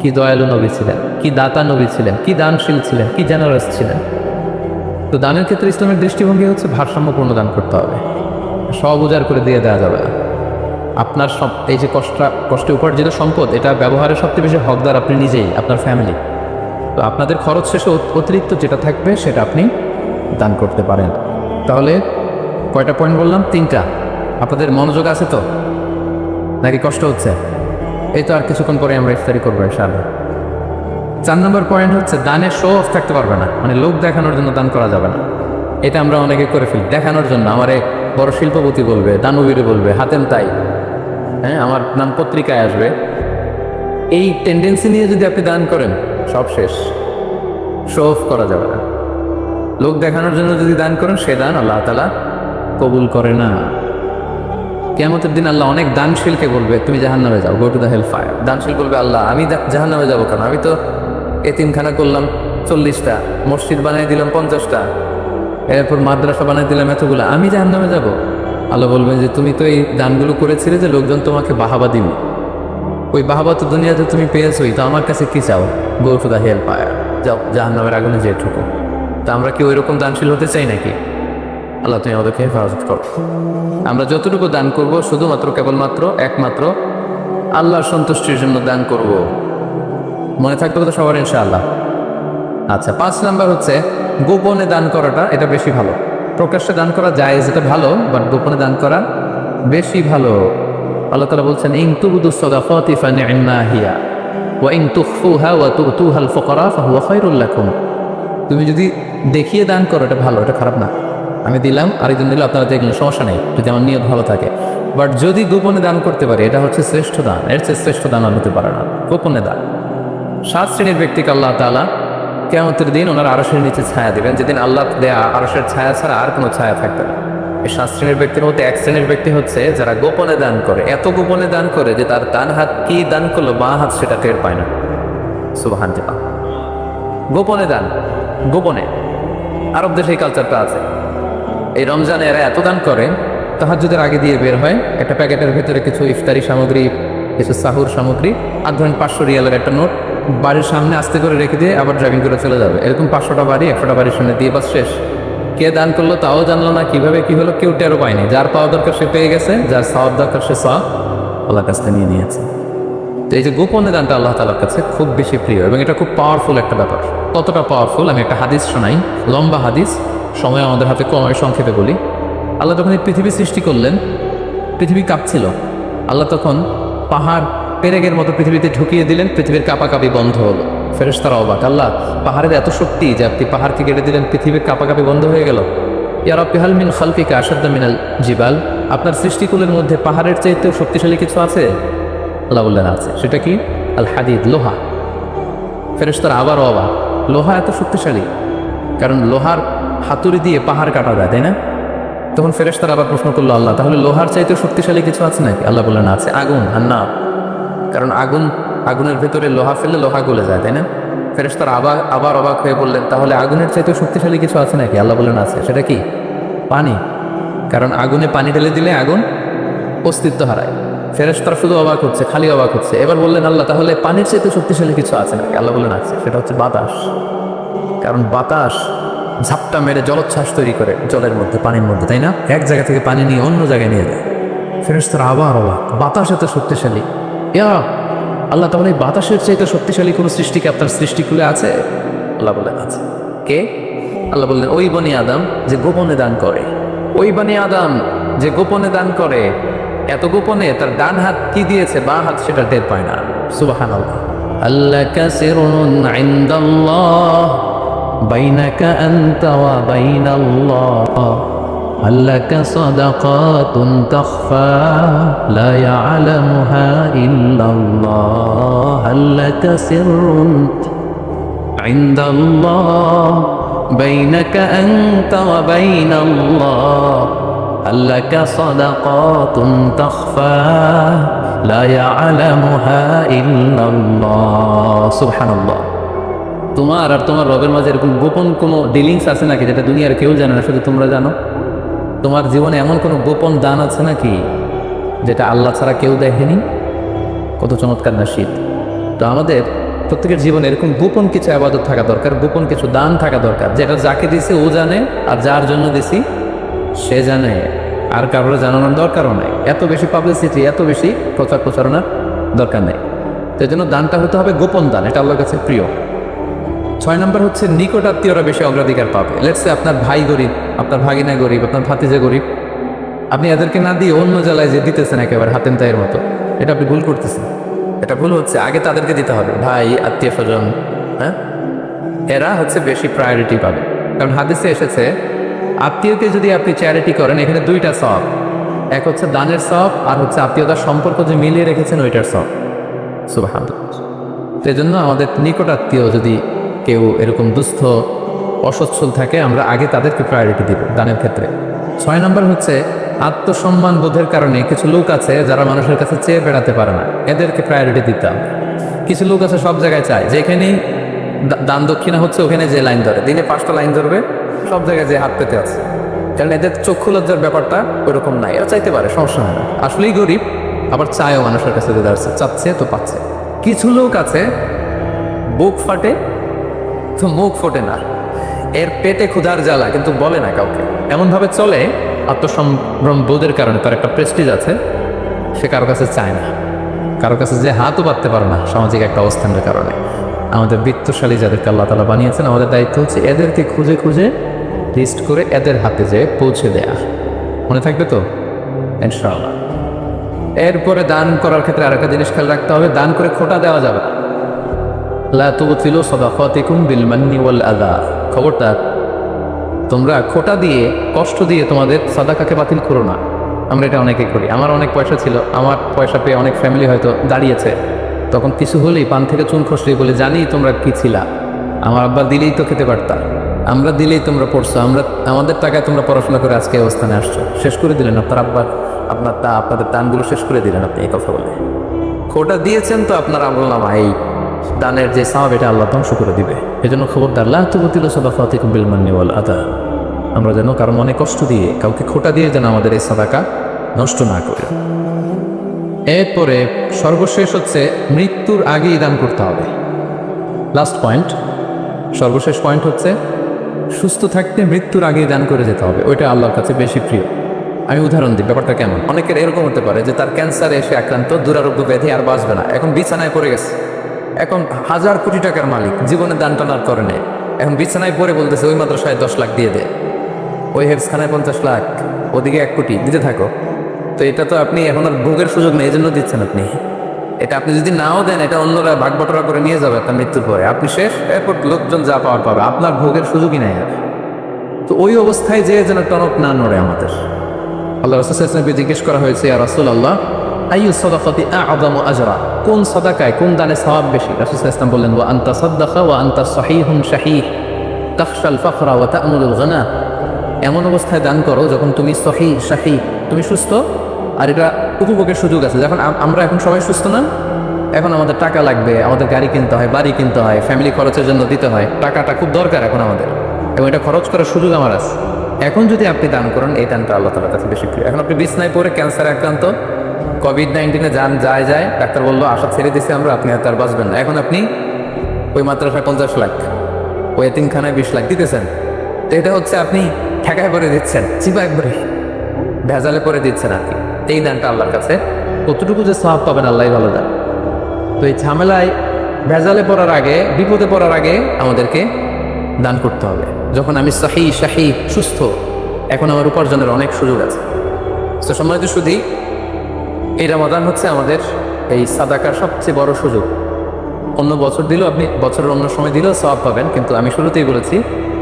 কি দয়ালু নবী ছিলেন, কি দাতা নবী ছিলেন, কি দানশীল ছিলেন, কি জেনারেস ছিলেন। তো দানের ক্ষেত্রে ইসলামের দৃষ্টিভঙ্গি হচ্ছে ভারসাম্যপূর্ণ দান করতে হবে, সব উজাড় করে দিয়ে দেওয়া যাবে না। আপনার সব এই যে কষ্টে উপার্জিত সম্পদ, এটা ব্যবহারের সবচেয়ে বেশি হকদার আপনি নিজেই, আপনার ফ্যামিলি। তো আপনাদের খরচ শেষে অতিরিক্ত যেটা থাকবে সেটা আপনি দান করতে পারেন। তাহলে কয়টা পয়েন্ট বললাম? 3টা। আপনাদের মনোযোগ আছে তো, নাকি কষ্ট হচ্ছে? এই তো আর কিছুক্ষণ পরে আমরা ইফতারি করবো ইনশাআল্লাহ। 4 নম্বর পয়েন্ট হচ্ছে দানের শো অফ থাকতে পারবে না, মানে লোক দেখানোর জন্য দান করা যাবে না। এটা আমরা অনেকে করে ফেলি, দেখানোর জন্য। আমার এক বড় শিল্পপতি বলবে, দানবীরে বলবে, হাতেম তাই, হ্যাঁ আমার নাম পত্রিকায় আসবে। এই টেন্ডেন্সি নিয়ে যদি আপনি দান করেন, সব শেষ। শো অফ করা যাবে না। লোক দেখানোর জন্য যদি দান করেন, সে দান আল্লাহ তাআলা কবুল করে না। কিয়ামতের দিন আল্লাহ অনেক দানশীলকে বলবে, তুমি জাহান্নামে যাও, go to the hell fire. দানশীল বলবে, আল্লাহ আমি জাহান্নামে যাবো কেন? আমি তো এতিমখানা করলাম 40টা, মসজিদ বানিয়ে দিলাম 50টা, এরপর মাদ্রাসা বানিয়ে দিলাম এতগুলো, আমি জাহান্নামে যাব? আল্লাহ বলবেন যে তুমি তো এই দানগুলো করেছিলে যে লোকজন তোমাকে বাহাবা দিবে, ওই বাহাবা তো দুনিয়াতে তুমি পেয়েছোই, তো আমার কাছে কি চাও? Go to the hell fire, যাও জাহান্নামের আগুনে যেয়ে ঠুকো। তা আমরা কি ওই রকম দানশীল হতে চাই নাকি? আল্লাহ তুমি আমাদেরকে হেফাজত করো। আমরা যতটুকু দান করব শুধুমাত্র কেবলমাত্র একমাত্র আল্লাহর সন্তুষ্টির জন্য দান করব। মনে থাকবে তো সবার ইনশাআল্লাহ? আচ্ছা, 5 নাম্বার হচ্ছে গোপনে দান করাটা, এটা বেশি ভালো। প্রকাশ্যে দান করা যায়, এটা ভালো, বাট গোপনে দান করা বেশি ভালো। আল্লাহ তাআলা বলছেন, ইন তুবদু সাদাকাতি ফানি'মা হিয়া ওয়া ইন তুখফুহা ওয়া তুতুহাল ফুকারা ফাহুয়া খায়রুল লাকুম। তুমি যদি দেখিয়ে দান করো, এটা ভালো, এটা খারাপ না। আমি দিলাম, আরেকজন দিলে আপনারা দেখলেন, সমস্যা নেই, যদি আমার নিয়ত ভালো থাকে। বাট যদি গোপনে দান করতে পারি, এটা হচ্ছে শ্রেষ্ঠ দান। এর চেয়ে শ্রেষ্ঠ দান আর হতে পারে না, গোপনে দান। 7 শ্রেণীর ব্যক্তিকে আল্লাহ তাআলা কিয়ামতের দিন ওনার আরশের নিচে ছায়া দিবেন, যেদিন আল্লাহ দেয়া আরশের ছায়া ছাড়া আর কোনো ছায়া থাকবে না। এই 7 শ্রেণীর ব্যক্তির মধ্যে 1 শ্রেণীর ব্যক্তি হচ্ছে যারা গোপনে দান করে, এত গোপনে দান করে যে তার ডান হাত কি দান করলো, বাঁ হাত সেটা টের পায় না। সুবহানাল্লাহ। গোপনে দান, গোপনে। আরব দেশে এই কালচারটা আছে। এই রমজানে এরা এত দান করে, তাহাজ্জুদের আগে দিয়ে বের হয়, একটা প্যাকেটের ভেতরে কিছু ইফতারি সামগ্রী, কিছু সাহুর সামগ্রী, আর ধরেন 500 রিয়ালের একটা নোট বাড়ির সামনে আস্তে করে রেখে দিয়ে আবার ড্রাইভিং করে চলে যাবে। এরকম 500টা বাড়ি 100টা বাড়ির সামনে দিয়ে বাস শেষ। কে দান করলো তাও জানলো না, কিভাবে কি হলো কেউ টেরও পায়নি। যার পাওয়া দরকার সে পেয়ে গেছে, যার সওয়াব দরকার সে সওয়াব আল্লাহর কাছ থেকে নিয়ে নিয়েছে। তো এই যে গোপনে দানটা আল্লাহ তাআলার কাছে খুব বেশি প্রিয়, এবং এটা খুব পাওয়ারফুল একটা ব্যাপার। কতটা পাওয়ারফুল আমি একটা হাদিস শোনাই, লম্বা হাদিস, সময় আমাদের হাতে কম, আমি সংক্ষেপে বলি। আল্লাহ যখন এই পৃথিবী সৃষ্টি করলেন, পৃথিবী কাঁপছিল। আল্লাহ তখন পাহাড় পেরেকের মতো পৃথিবীতে ঢুকিয়ে দিলেন, পৃথিবীর কাঁপাকাঁপি বন্ধ হলো। ফেরেশতারা অবাক, আল্লাহ পাহাড়ের এত শক্তি যে আপনি পাহাড়কে কেটে দিলেন, পৃথিবীর কাঁপাকাঁপি বন্ধ হয়ে গেল। ইয়া রাব্বি হাল মিন খালকিকা আশাদ্দা মিনাল জিবাল, আপনার সৃষ্টিকুলের মধ্যে পাহাড়ের চাইতেও শক্তিশালী কিছু আছে? আল্লাহ বললেন আছে। সেটা কি? আল হাদিদ, লোহা। ফেরেশতারা আবার অবাক, লোহা এত শক্তিশালী? কারণ লোহার হাতুড়ি দিয়ে পাহাড় কাটা যায়, তাই না? তখন ফেরেশতারা আবার প্রশ্ন করলো, আল্লাহ তাহলে লোহার চাইতে শক্তিশালী কিছু আছে নাকি? আল্লাহ বললেন আছে, আগুন, হান্না। কারণ আগুনের ভেতরে লোহা ফেললে লোহা গলে যায়, তাই না? ফেরেশতারা আবার অবাক হয়ে বললেন, তাহলে আগুনের চাইতে শক্তিশালী কিছু আছে নাকি? আল্লাহ বললেন আছে। সেটা কি? পানি। কারণ আগুনে পানি ঢেলে দিলে আগুন অস্তিত্ব হারায়। ফেরেশতারা শুধু অবাক হচ্ছে, খালি অবাক হচ্ছে। এবার বললেন, আল্লাহ তাহলে পানির চাইতে শক্তিশালী কিছু আছে নাকি? আল্লাহ বললেন আছে। সেটা হচ্ছে বাতাস। কারণ বাতাস ঝাপটা মেরে জলোচ্ছ্বাস তৈরি করে জলের মধ্যে, পানির মধ্যে, তাই না? এক জায়গা থেকে পানি নিয়ে অন্য জায়গায় নিয়ে যায়। ফেরেশতারা আবার অবাক, বাতাস এত শক্তিশালী? ইয়া আল্লাহ, তাহলে এই বাতাসের চাইতে শক্তিশালী কোনো সৃষ্টিকে আপনার সৃষ্টিকুলে আছে? আল্লাহ বললেন আছে। কে? আল্লাহ বললেন ওই বনি আদম যে গোপনে দান করে। ওই বনি আদম যে গোপনে দান করে, এত গোপনে তার ডান হাত কি দিয়েছে, বাঁ হাত সেটা টের পায় না। সুবহানাল্লাহ। আল্লাকা সিররুন ইনদাল্লাহ বাইনাকা আনতা ওয়া বাইনাল্লাহ, আল্লাকা সাদাকাতুন তাখফা লা ইয়ালামুহা ইল্লাল্লাহ, আল্লাকা সিররুন ইনদাল্লাহ বাইনাকা আনতা ওয়া বাইনাল্লাহ আল্লাকা সাদাকাতুন তাখফা লা ইয়ালামুহা ইল্লাল্লাহ। সুবহানাল্লাহ। তোমার আর তোমার রবের মাঝে এরকম গোপন কোনো ডিলিংস আছে নাকি যেটা দুনিয়ার কেউ জানে না, শুধু তোমরা জানো? তোমার জীবনে এমন কোনো গোপন দান আছে নাকি যেটা আল্লাহ ছাড়া কেউ দেখেনি? কত চমৎকার নাশিদ। তো আমাদের প্রত্যেকের জীবনে এরকম গোপন কিছু ইবাদত থাকা দরকার, গোপন কিছু দান থাকা দরকার, যেটা যাকে দিছে ও জানে, আর যার জন্য দিছি সে জানে, আর কারোর জানানোর দরকারও নাই। এত বেশি পাবলিসিটি, এত বেশি প্রচার প্রচারণার দরকার নেই। তো এই জন্য দানটা হতে হবে গোপন দান, এটা আল্লাহর কাছে প্রিয়। 6 নম্বর হচ্ছে নিকট আত্মীয়রা বেশি অগ্রাধিকার পাবে। লেটসে আপনার ভাই গরিব, আপনার ভাগিনা গরিব, আপনার ভাতিজা গরিব, আপনি এদেরকে না দিয়ে অন্য জেলায় যে দিতেছেন একেবারে হাতেন তাইয়ের মতো, এটা আপনি ভুল করতেছেন। এটা ভুল হচ্ছে। আগে তাদেরকে দিতে হবে, ভাই, আত্মীয় স্বজন, হ্যাঁ, এরা হচ্ছে বেশি প্রায়োরিটি পাবে। কারণ হাদিসে এসেছে আত্মীয়কে যদি আপনি চ্যারিটি করেন, এখানে 2টা সওয়াব, এক হচ্ছে দানের সওয়াব, আর হচ্ছে আত্মীয়তার সম্পর্ক যে মিলিয়ে রেখেছেন ওইটার সওয়াব। সুবহানাল্লাহ। তো এই জন্য আমাদের নিকট আত্মীয় যদি কেউ এরকম দুস্থ অসচ্ছল থাকে, আমরা আগে তাদেরকে প্রায়োরিটি দিব দানের ক্ষেত্রে। 6 নম্বর হচ্ছে আত্মসম্মান বোধের কারণে কিছু লোক আছে যারা মানুষের কাছে চেয়ে বেড়াতে পারে না, এদেরকে প্রায়োরিটি দিতাম। কিছু লোক আছে সব জায়গায় চায়, যেখানেই দান দক্ষিণা হচ্ছে ওখানে যে লাইন ধরে, দিনে 5টা লাইন ধরবে, সব জায়গায় যে হাত পেতে আছে। কারণ এদের চক্ষু লজ্জার ব্যাপারটা ওইরকম নাই, এরা চাইতে পারে, সমস্যা হয় না। আসলেই গরিব, আবার চায়ও মানুষের কাছে, যে দাঁড়াচ্ছে চাচ্ছে তো পাচ্ছে। কিছু লোক আছে বুক ফাটে তো মুখ ফোটে না, এর পেটে ক্ষুধার জ্বালা কিন্তু বলে না কাউকে, এমনভাবে চলে। আত্মসম্ভ্রম বোধের কারণে তার একটা প্রেস্টিজ আছে, সে কারো কাছে চায় না, কারো কাছে যে হাতও পাততে পারে না সামাজিক একটা অবস্থানের কারণে। আমাদের বৃত্তশালী যাদেরকে আল্লাহ তাআলা বানিয়েছেন, আমাদের দায়িত্ব হচ্ছে এদেরকে খুঁজে খুঁজে লিস্ট করে এদের হাতে যে পৌঁছে দেয়া। মনে থাকবে তো ইনশাআল্লাহ। এরপরে দান করার ক্ষেত্রে আরেকটা জিনিস খেয়াল রাখতে হবে, দান করে খোটা দেওয়া যাবে না। লা তুবতিলু সাদাকাতিকুম বিল মান্নি ওয়াল আযা। খবরদার, তোমরা খোটা দিয়ে, কষ্ট দিয়ে তোমাদের সাদাকাকে বাতিল করো না। আমরা এটা অনেকে করি। আমার অনেক পয়সা ছিল, আমার পয়সা পেয়ে অনেক ফ্যামিলি হয়তো দাঁড়িয়েছে, তখন কিছু হলেই পান থেকে চুন খসলে বলে, জানি তোমরা কি ছিলা, আমার আব্বা দিলেই তো খেতে পারতাম, আমরা দিলেই তোমরা পড়ছো, আমাদের টাকায় তোমরা পড়াশোনা করে আজকে অবস্থানে আসছো। শেষ করে দিলেন আপনার আব্বার, আপনাদের দানগুলো শেষ করে দিলেন আপনি এই কথা বলে। খোটা দিয়েছেন তো আপনার আমলনামা এই দানের যে সওয়াব, এটা আল্লাহ ধ্বংস করে দিবে। এজন্য খবরদার, লা তুবতিলু সাদাকাতিকুম বিল মান্নি ওয়াল আযা। আমরা যেন কারো মনে কষ্ট দিয়ে, কাউকে খোটা দিয়ে যেন আমাদের এই সাদাকা নষ্ট না করি। এরপরে সর্বশেষ হচ্ছে মৃত্যুর আগেই দান করতে হবে। লাস্ট পয়েন্ট, সর্বশেষ পয়েন্ট হচ্ছে সুস্থ থাকতে মৃত্যুর আগেই দান করে যেতে হবে, ওইটা আল্লাহর কাছে বেশি প্রিয়। আমি উদাহরণ দিই, ব্যাপারটা কেমন। অনেকের এরকম হতে পারে যে তার ক্যান্সারে এসে আক্রান্ত, দুরারোগ্য ব্যাধি, আর বাঁচবে না, এখন বিছানায় পড়ে গেছে, এখন 1000 কোটি টাকার মালিক, জীবনে দান টান আর করে নেই, এখন বিছানায় পড়ে বলতেছে ওই মাদ্রাসায় 10 লাখ দিয়ে দে, ওই হেফসখানায় 50 লাখ, ওদিকে 1 কোটি দিতে থাকো। তো এটা তো আপনি এখন আর ভোগের সুযোগ নেই, এই জন্য দিচ্ছেন আপনি। এটা আপনি যদি নাও দেন, এটা অন্যরা ভাগ বটরা করে নিয়ে যাবে আপনার মৃত্যুর পরে, আপনি শেষ, এরপর লোকজন যা পাওয়ার পাবে, আপনার ভোগের সুযোগই নেই আর। তো ওই অবস্থায় যে যেন টনক না নড়ে আমাদের। আল্লাহ রাসূল সাল্লাল্লাহু আলাইহি ওয়াসাল্লামকে জিজ্ঞেস করা হয়েছে, ইয়া রাসূলুল্লাহ আইয়ু সাদাকাতি আ'যামু আজরা, কোন সাদাকায়, কোন দানে সওয়াব বেশি? রাসূল সাল্লাল্লাহু আলাইহি ওয়াসাল্লাম বললেন, ওয়া আনতা সাদাকা ওয়া আনতা সহিহুন শাহীহ তাখশাল ফাকরা ওয়া তা'মুলুল গনা। এমন অবস্থায় দান করো যখন তুমি সহি শাহী, তুমি সুস্থ, আর এটা উপভোগের সুযোগ আছে। যখন আমরা এখন সবাই সুস্থ না, এখন আমাদের টাকা লাগবে, আমাদের গাড়ি কিনতে হয়, বাড়ি কিনতে হয়, ফ্যামিলি খরচের জন্য দিতে হয়, টাকাটা খুব দরকার এখন আমাদের, এবং এটা খরচ করার সুযোগ আমার আছে। এখন যদি আপনি দান করেন, এই দানটা আল্লাহ তাআলার কাছে বেশি প্রিয়। এখন আপনি বিছনায় পড়ে ক্যান্সারে আক্রান্ত, কোভিড-19 যান যায়, ডাক্তার বললো আশা ছেড়ে দিছি আমরা, আপনি আর তার বাঁচবেন না। এখন আপনি ওই মাদ্রাসায় 50 লাখ, ওই এতিমখানায় 20 লাখ দিতেছেন। তো এটা হচ্ছে আপনি ঠেকায় করে দিচ্ছেন, চিপায় করে ভেজালে করে দিচ্ছেন আর কি। এই দানটা আল্লাহর কাছে কতটুকু যে সওয়াব পাবেন আল্লাহই ভালো জানেন। তো এই ঝামেলায়, ভেজালে পড়ার আগে, বিপদে পড়ার আগে আমাদেরকে দান করতে হবে। যখন আমি শাহী সুস্থ, এখন আমার উপার্জনের অনেক সুযোগ আছে। তো সম্মানিত শুধু এই রমাদান হচ্ছে আমাদের এই সাদাকার সবচেয়ে বড় সুযোগ। অন্য বছর দিলেও, আপনি বছরের অন্য সময় দিলেও সওয়াব পাবেন, কিন্তু আমি শুরুতেই বলেছি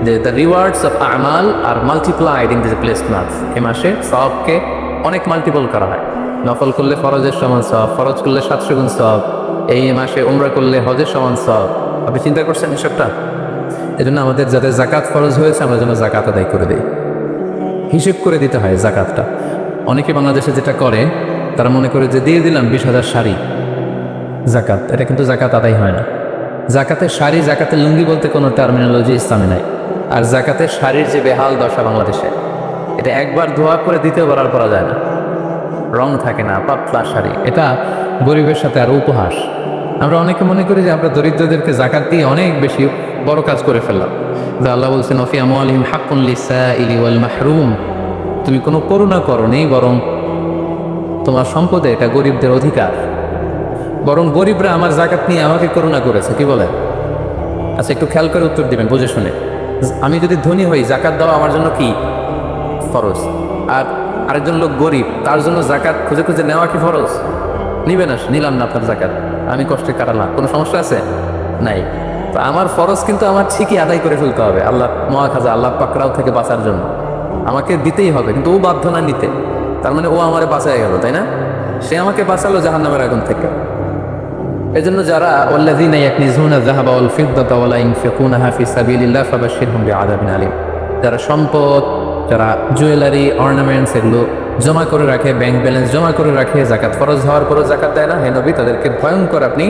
যে দ্য রিওয়ার্ডস অফ আমাল are multiplied in this blessed month. এই মাসে সওয়াবকে অনেক মাল্টিপল করা হয়। নফল করলে ফরজের সমান সওয়াব, ফরজ করলে 700 গুণ সওয়াব, এই মাসে উমরা করলে হজের সমান সওয়াব। আপনি চিন্তা করছেন এসবটা? এজন্য আমাদের যাদের জাকাত ফরজ হয়েছে আমরা যেন জাকাত আদায় করে দিই, হিসেব করে দিতে হয় জাকাতটা। অনেকে বাংলাদেশে যেটা করে, তারা মনে করে যে দিয়ে দিলাম 20,000 শাড়ি জাকাত, এটা কিন্তু জাকাত আদায় হয় না। জাকাতের শাড়ি, জাকাতের লুঙ্গি বলতে কোনো টার্মিনোলজি ইসলামে নাই। আর জাকাতের শাড়ির যে বেহাল দশা বাংলাদেশে, এটা একবার ধোয়া করে দ্বিতীয়বার আর পরা যায় না, রং থাকে না, পাতলা শাড়ি। এটা গরিবের সাথে আর উপহাস। আমরা অনেকে মনে করি যে আমরা দরিদ্রদেরকে জাকাত দিয়ে অনেক বেশি বড় কাজ করে ফেললাম। যে আল্লাহ বলছেন ওফি আমওয়ালিহিম হাক্কুন লিসাইলি ওয়াল মাহরুম, তুমি কোনো করুণা করনি, বরং তোমার সম্পদে এটা গরিবদের অধিকার। বরং গরিবরা আমার জাকাত নিয়ে আমাকে করুণা করেছে, কি বলে? আচ্ছা, একটু খেয়াল করে উত্তর দিবেন বুঝে শুনে। আমি যদি ধনী হই, জাকাত দেওয়া আমার জন্য কি ফরজ? আর আরেকজন লোক গরিব, তার জন্য জাকাত খুঁজে খুঁজে নেওয়া কি ফরজ? নিবে না, নিলাম না আপনার জাকাত, আমি কষ্টে কাটালাম, কোনো সমস্যা আছে? নাই। তো আমার ফরজ কিন্তু আমার ঠিকই আদায় করে ফেলতে হবে, আল্লাহ মহাখাজা, আল্লাহ পাকড়াও থেকে বাঁচার জন্য আমাকে দিতেই হবে। কিন্তু ও বাধ্য না নিতে, তার মানে ও আমারে বাঁচায় গেল, তাই না? সে আমাকে বাঁচালো জাহান্নামের আগুন থেকে। এজন্য যারা ওয়াল্লাযীনা ইয়াকনিজুনা যাহাবা ওয়াল ফিদ্দাতা ওয়া লা ইউনফিকুনাহা ফি সাবিলিল্লাহ ফাবাশশিরহুম বিআযাবিন আলীম, যারা সম্পদ, যারা জুয়েলারি, অর্নামেন্টস এগুলো জমা করে রাখে, ব্যাংক ব্যালেন্স জমা করে রাখে, জাকাত ফরজ হওয়ার পরও জাকাত দেয় না, হে নবী তাদেরকে ভয়ঙ্কর আপনি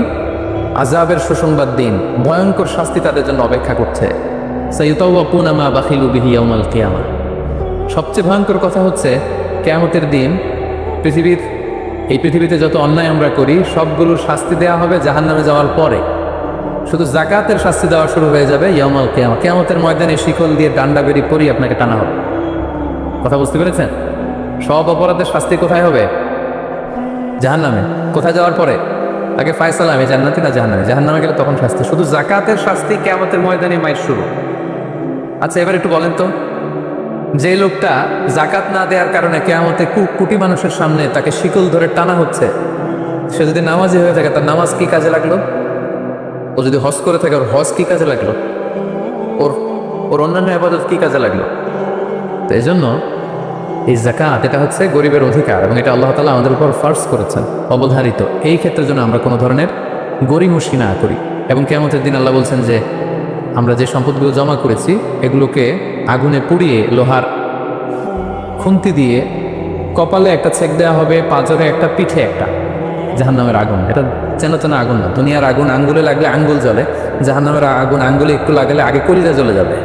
আযাবের সুসংবাদ দিন, ভয়ঙ্কর শাস্তি তাদের জন্য অপেক্ষা করছে। সাইয়ুতাওয়াকুনা মা বাখিলু বিহি ইয়াউমাল কিয়ামাহ। সবচেয়ে ভয়ঙ্কর কথা হচ্ছে কিয়ামতের দিন এই পৃথিবীতে যত অন্যায় আমরা করি সবগুলোর শাস্তি দেওয়া হবে জাহান্নামে যাওয়ার পরে। শুধু জাকাতের শাস্তি দেওয়া শুরু হয়ে যাবে ইয়াউমাল কিয়ামা, কিয়ামতের ময়দানে শিকল দিয়ে ডান্ডা বেরি পরি আপনাকে টানা হবে। কথা বুঝতে পেরেছেন? সব অপরাধের শাস্তি কোথায় হবে? জাহান্নামে। কোথায় যাওয়ার পরে? আগে ফায়সালা, আমি জান্নাতি না জাহান্নামে। জাহান্নামে গেলে তখন শাস্তি। শুধু জাকাতের শাস্তি কিয়ামতের ময়দানে মাইর শুরু। আচ্ছা, এবার একটু বলেন তো, যে লোকটা জাকাত না দেওয়ার কারণে কিয়ামতে কোটি মানুষের সামনে তাকে শিকল ধরে টানা হচ্ছে, সে যদি নামাজি হয়ে থাকে তার নামাজ কি কাজে লাগলো? ও যদি হজ করে থাকে ওর হজ কি কাজে লাগলো? ওর অন্যান্য ইবাদত কি কাজে লাগলো? তো এই জন্য এই জাকাত এটা হচ্ছে গরিবের অধিকার, এবং এটা আল্লাহ তাআলা আমাদের উপর ফরজ করেছেন, অবধারিত। এই ক্ষেত্রের জন্য আমরা কোনো ধরনের গরিমসি না করি। এবং কিয়ামতের দিন আল্লাহ বলছেন যে আমরা যে সম্পদগুলো জমা করেছি এগুলোকে আগুনে পুড়িয়ে লোহার খুন্তি দিয়ে কপালে একটা ছেক দেওয়া হবে, পাঁজরে একটা, পিঠে একটা। জাহান্নামের আগুন এটা চেনা চেনা আগুন না। দুনিয়ার আগুন আঙ্গুলে লাগলে আঙ্গুল জ্বলে, জাহান্নামের আগুন আঙ্গুলে একটু লাগলে আগে কলিজা জ্বলে যাবে।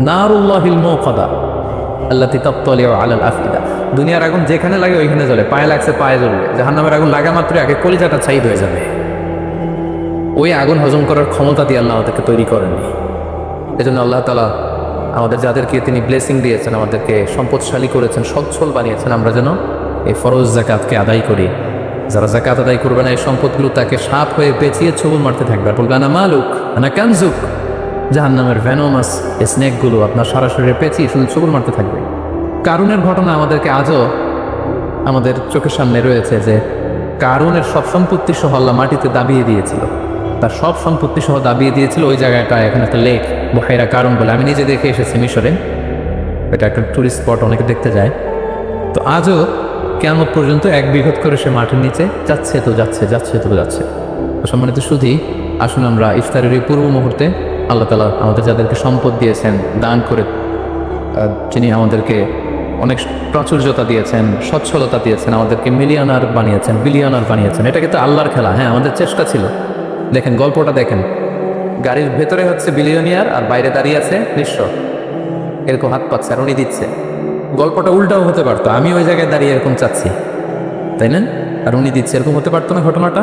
নারুল্লাহিল মুকাদা আল্লাতী তাত্তালিউ আলাল আফইদা। দুনিয়ার আগুন যেখানে লাগে ওইখানে জ্বলে, পায়ে লাগছে পায়ে জ্বলবে। জাহান্নামের আগুন লাগা মাত্রই আগে কলিজাটা ছাইদ হয়ে যাবে। ওই আগুন হজম করার ক্ষমতা দিয়ে আল্লাহ আমাদেরকে তৈরি করেননি। এজন্য আল্লাহ তাআলা আমাদের যাদেরকে তিনি ব্লেসিং দিয়েছেন, আমাদেরকে সম্পদশালী করেছেন, সচ্ছল বানিয়েছেন, আমরা যেন এই ফরজ জাকাতকে আদায় করি। যারা জাকাত আদায় করবে না এই সম্পদগুলো তাকে সাপ হয়ে পেঁচিয়ে ছবল মারতে থাকবে, আর বলবে আনা মালুক আনা কানজুক। জাহান্নামের ভ্যানোমাস এই স্নেকগুলো আপনার সরাসরি পেঁচিয়ে শুধু ছবল মারতে থাকবে। কারুনের ঘটনা আমাদেরকে আজও আমাদের চোখের সামনে রয়েছে, যে কারুনের সব সম্পত্তি সহ আল্লাহ মাটিতে দাবিয়ে দিয়েছিল, তার সব সম্পত্তি সহ দাবিয়ে দিয়েছিল। ওই জায়গাটা এখন একটা লেক, বহাইরা কারুন বলে, আমি নিজে দেখে এসেছি মিশরে। এটা একটা টুরিস্ট স্পট, অনেকে দেখতে যায়। তো আজও কিয়ামত পর্যন্ত 1 বিঘত করে সে মাটির নিচে যাচ্ছে তো যাচ্ছে, যাচ্ছে তো যাচ্ছে। তো সম্মানিত শুধু আসুন আমরা ইফতারের এই পূর্ব মুহূর্তে আল্লাহ তাআলা আমাদের যাদেরকে সম্পদ দিয়েছেন, দান করে যিনি আমাদেরকে অনেক প্রাচুর্যতা দিয়েছেন, সচ্ছলতা দিয়েছেন, আমাদেরকে মিলিয়নার বানিয়েছেন, বিলিয়নার বানিয়েছেন। এটা কিন্তু আল্লাহর খেলা। হ্যাঁ, আমাদের চেষ্টা ছিল। দেখেন গল্পটা দেখেন, গাড়ির ভেতরে হচ্ছে বিলিয়নিয়ার আর বাইরে দাঁড়িয়ে আছে নিঃস্ব, এরকম হাত পাচ্ছে আর উনি দিচ্ছে। গল্পটা উল্টাও হতে পারতো, আমি ওই জায়গায় দাঁড়িয়ে এরকম চাচ্ছি, তাই না? আর উনি দিচ্ছে, এরকম হতে পারতো না ঘটনাটা?